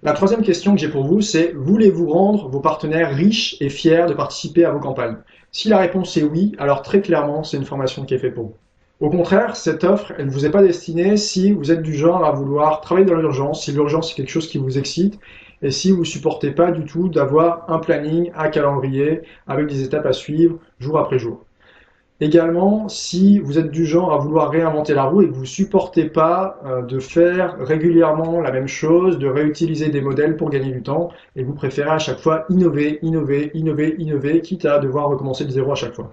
La troisième question que j'ai pour vous, c'est voulez-vous rendre vos partenaires riches et fiers de participer à vos campagnes? Si la réponse est oui, alors très clairement, c'est une formation qui est faite pour vous. Au contraire, cette offre, elle ne vous est pas destinée si vous êtes du genre à vouloir travailler dans l'urgence, si l'urgence est quelque chose qui vous excite, et si vous supportez pas du tout d'avoir un planning, un calendrier, avec des étapes à suivre jour après jour. Également, si vous êtes du genre à vouloir réinventer la roue et que vous supportez pas de faire régulièrement la même chose, de réutiliser des modèles pour gagner du temps, et vous préférez à chaque fois innover, quitte à devoir recommencer de zéro à chaque fois.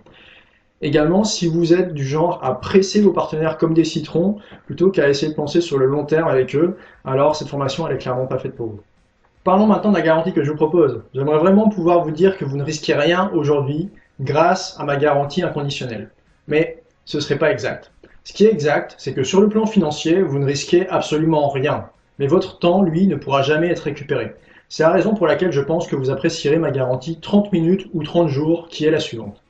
Également, si vous êtes du genre à presser vos partenaires comme des citrons, plutôt qu'à essayer de penser sur le long terme avec eux, alors cette formation, elle est clairement pas faite pour vous. Parlons maintenant de la garantie que je vous propose. J'aimerais vraiment pouvoir vous dire que vous ne risquez rien aujourd'hui grâce à ma garantie inconditionnelle. Mais ce ne serait pas exact. Ce qui est exact, c'est que sur le plan financier, vous ne risquez absolument rien. Mais votre temps, lui, ne pourra jamais être récupéré. C'est la raison pour laquelle je pense que vous apprécierez ma garantie 30 minutes ou 30 jours, qui est la suivante.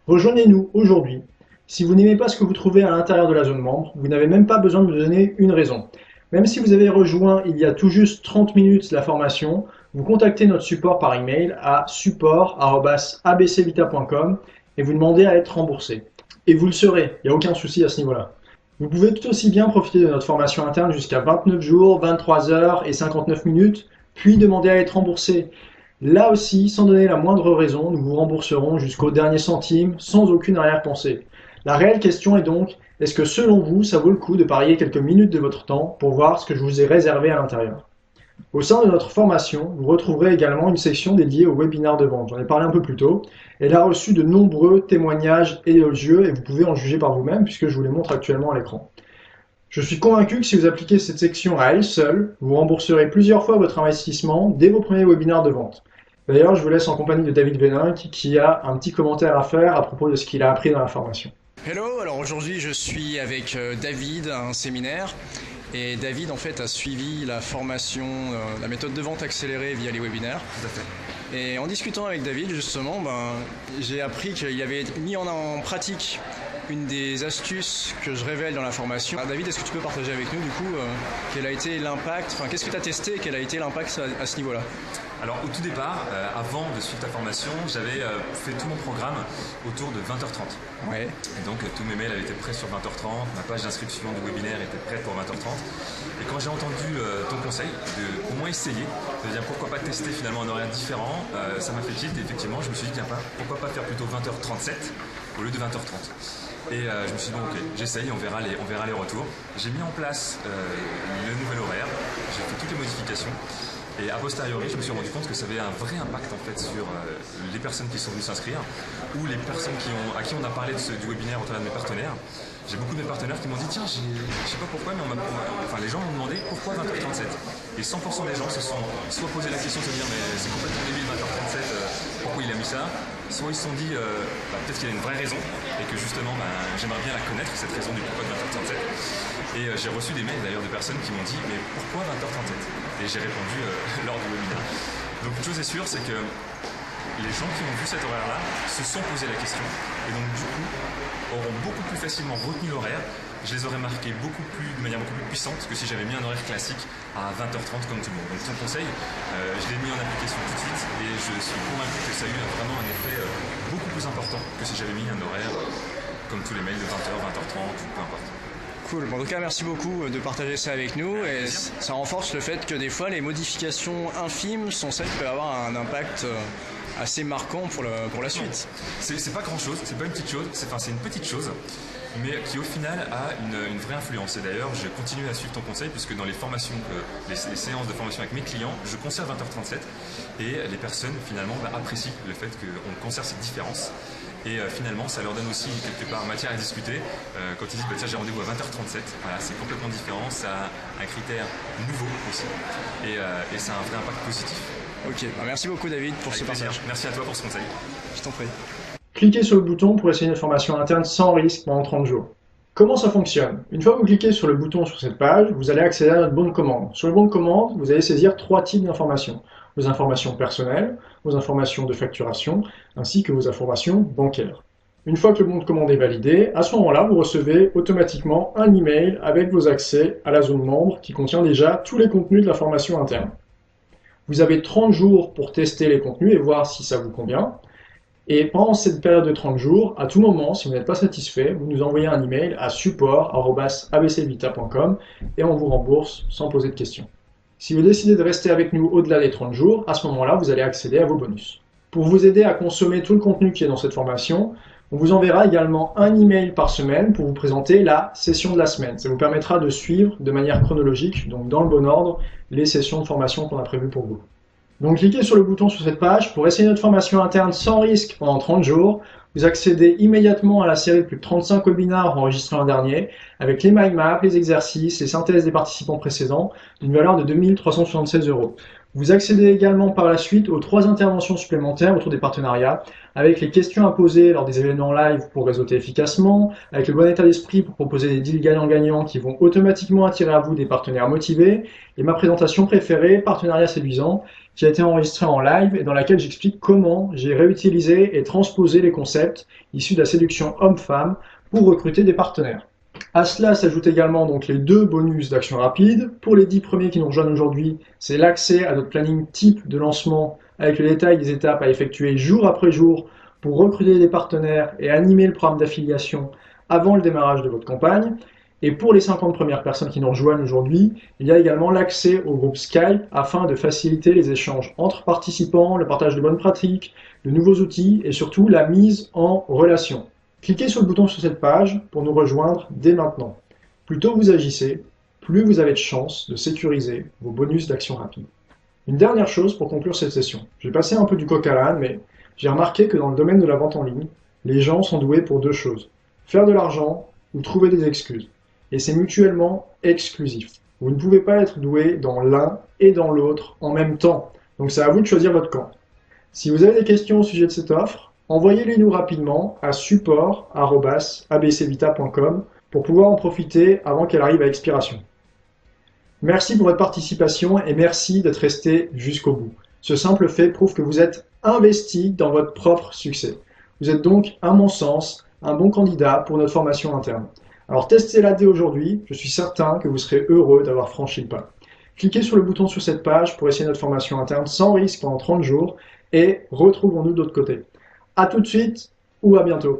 Rejoignez-nous aujourd'hui. Si vous n'aimez pas ce que vous trouvez à l'intérieur de la zone membre, vous n'avez même pas besoin de me donner une raison. Même si vous avez rejoint il y a tout juste 30 minutes la formation, vous contactez notre support par email à support@abcvita.com et vous demandez à être remboursé. Et vous le serez, il n'y a aucun souci à ce niveau-là. Vous pouvez tout aussi bien profiter de notre formation interne jusqu'à 29 jours, 23 heures et 59 minutes, puis demander à être remboursé. Là aussi, sans donner la moindre raison, nous vous rembourserons jusqu'au dernier centime, sans aucune arrière-pensée. La réelle question est donc, est-ce que selon vous, ça vaut le coup de parier quelques minutes de votre temps pour voir ce que je vous ai réservé à l'intérieur? Au sein de notre formation, vous retrouverez également une section dédiée au webinaire de vente. J'en ai parlé un peu plus tôt. Elle a reçu de nombreux témoignages élogieux et vous pouvez en juger par vous-même puisque je vous les montre actuellement à l'écran. Je suis convaincu que si vous appliquez cette section à elle seule, vous rembourserez plusieurs fois votre investissement dès vos premiers webinaires de vente. D'ailleurs, je vous laisse en compagnie de David Vénin qui a un petit commentaire à faire à propos de ce qu'il a appris dans la formation. Hello, alors aujourd'hui je suis avec David à un séminaire et David en fait a suivi la formation, la méthode de vente accélérée via les webinaires. Tout à fait. Et en discutant avec David justement, j'ai appris qu'il avait mis en pratique une des astuces que je révèle dans la formation. Alors, David, est-ce que tu peux partager avec nous du coup quel a été l'impact, enfin qu'est-ce que tu as testé et quel a été l'impact à ce niveau-là? Alors au tout départ, avant de suivre ta formation, j'avais fait tout mon programme autour de 20h30. Ouais. Et donc tous mes mails avaient été prêts sur 20h30, ma page d'inscription du webinaire était prête pour 20h30. Et quand j'ai entendu ton conseil de au moins essayer, de dire pourquoi pas tester finalement un horaire différent, ça m'a fait tilt et effectivement je me suis dit tiens pourquoi pas faire plutôt 20h37 au lieu de 20h30. Et je me suis dit bon ok, j'essaye, on verra les retours. J'ai mis en place le nouvel horaire, j'ai fait toutes les modifications. Et a posteriori, je me suis rendu compte que ça avait un vrai impact en fait sur les personnes qui sont venues s'inscrire ou les personnes à qui on a parlé du webinaire au travers de mes partenaires. J'ai beaucoup de mes partenaires qui m'ont dit tiens, je sais pas pourquoi, mais les gens m'ont demandé pourquoi 20h37. Et 100% des gens se sont soit posé la question de se dire mais c'est complètement débile 20h37, pourquoi il a mis ça, soit ils se sont dit peut-être qu'il y a une vraie raison et que justement j'aimerais bien la connaître, cette raison du pourquoi de 20h37. Et j'ai reçu des mails d'ailleurs de personnes qui m'ont dit mais pourquoi 20h37? Et j'ai répondu lors du webinaire. Donc une chose est sûre, c'est que les gens qui ont vu cet horaire-là se sont posé la question et donc du coup auront beaucoup plus facilement retenu l'horaire. Je les aurais marqués de manière beaucoup plus puissante que si j'avais mis un horaire classique à 20h30 comme tout le monde. Donc ton conseil, je l'ai mis en application tout de suite et je suis convaincu que ça a eu vraiment un effet beaucoup plus important que si j'avais mis un horaire comme tous les mails de 20h, 20h30 ou peu importe. Cool. En tout cas, merci beaucoup de partager ça avec nous et ça renforce le fait que des fois les modifications infimes sont celles qui peuvent avoir un impact assez marquant pour la suite. C'est pas grand chose, c'est pas une petite chose, c'est une petite chose, mais qui au final a une vraie influence. Et d'ailleurs, je continue à suivre ton conseil puisque dans les formations, les séances de formation avec mes clients, je conserve 20h37 et les personnes finalement apprécient le fait qu'on conserve cette différence. Et finalement, ça leur donne aussi quelque part matière à discuter. Quand ils disent tiens, j'ai rendez-vous à 20h37, voilà, c'est complètement différent, ça a un critère nouveau aussi et ça a un vrai impact positif. Ok, merci beaucoup David pour ce partage. Merci à toi pour ce conseil. Je t'en prie. Cliquez sur le bouton pour essayer une formation interne sans risque pendant 30 jours. Comment ça fonctionne? Une fois que vous cliquez sur le bouton sur cette page, vous allez accéder à notre bon de commande. Sur le bon de commande, vous allez saisir 3 types d'informations. Vos informations personnelles, vos informations de facturation, ainsi que vos informations bancaires. Une fois que le bon de commande est validé, à ce moment-là, vous recevez automatiquement un email avec vos accès à la zone membre qui contient déjà tous les contenus de la formation interne. Vous avez 30 jours pour tester les contenus et voir si ça vous convient. Et pendant cette période de 30 jours, à tout moment, si vous n'êtes pas satisfait, vous nous envoyez un email à support@abcvita.com et on vous rembourse sans poser de questions. Si vous décidez de rester avec nous au-delà des 30 jours, à ce moment-là, vous allez accéder à vos bonus. Pour vous aider à consommer tout le contenu qui est dans cette formation, on vous enverra également un email par semaine pour vous présenter la session de la semaine. Ça vous permettra de suivre de manière chronologique, donc dans le bon ordre, les sessions de formation qu'on a prévues pour vous. Donc cliquez sur le bouton sur cette page pour essayer notre formation interne sans risque pendant 30 jours. Vous accédez immédiatement à la série de plus de 35 webinaires enregistrés l'an dernier, avec les mind maps, les exercices, les synthèses des participants précédents, d'une valeur de 2 376 €. Vous accédez également par la suite aux 3 interventions supplémentaires autour des partenariats, avec les questions à poser lors des événements live pour réseauter efficacement, avec le bon état d'esprit pour proposer des deals gagnant-gagnant qui vont automatiquement attirer à vous des partenaires motivés, et ma présentation préférée, Partenariat séduisant, qui a été enregistrée en live et dans laquelle j'explique comment j'ai réutilisé et transposé les concepts issus de la séduction homme-femme pour recruter des partenaires. À cela s'ajoutent également donc les 2 bonus d'action rapide. Pour les 10 premiers qui nous rejoignent aujourd'hui, c'est l'accès à notre planning type de lancement avec le détail des étapes à effectuer jour après jour pour recruter des partenaires et animer le programme d'affiliation avant le démarrage de votre campagne. Et pour les 50 premières personnes qui nous rejoignent aujourd'hui, il y a également l'accès au groupe Skype afin de faciliter les échanges entre participants, le partage de bonnes pratiques, de nouveaux outils et surtout la mise en relation. Cliquez sur le bouton sur cette page pour nous rejoindre dès maintenant. Plus tôt vous agissez, plus vous avez de chances de sécuriser vos bonus d'action rapide. Une dernière chose pour conclure cette session. J'ai passé un peu du coq à l'âne, mais j'ai remarqué que dans le domaine de la vente en ligne, les gens sont doués pour deux choses. Faire de l'argent ou trouver des excuses. Et c'est mutuellement exclusif. Vous ne pouvez pas être doué dans l'un et dans l'autre en même temps. Donc c'est à vous de choisir votre camp. Si vous avez des questions au sujet de cette offre, envoyez-les nous rapidement à support@abcvita.com pour pouvoir en profiter avant qu'elle arrive à expiration. Merci pour votre participation et merci d'être resté jusqu'au bout. Ce simple fait prouve que vous êtes investi dans votre propre succès. Vous êtes donc, à mon sens, un bon candidat pour notre formation interne. Alors testez-la dès aujourd'hui, je suis certain que vous serez heureux d'avoir franchi le pas. Cliquez sur le bouton sur cette page pour essayer notre formation interne sans risque pendant 30 jours et retrouvons-nous de l'autre côté. À tout de suite ou à bientôt.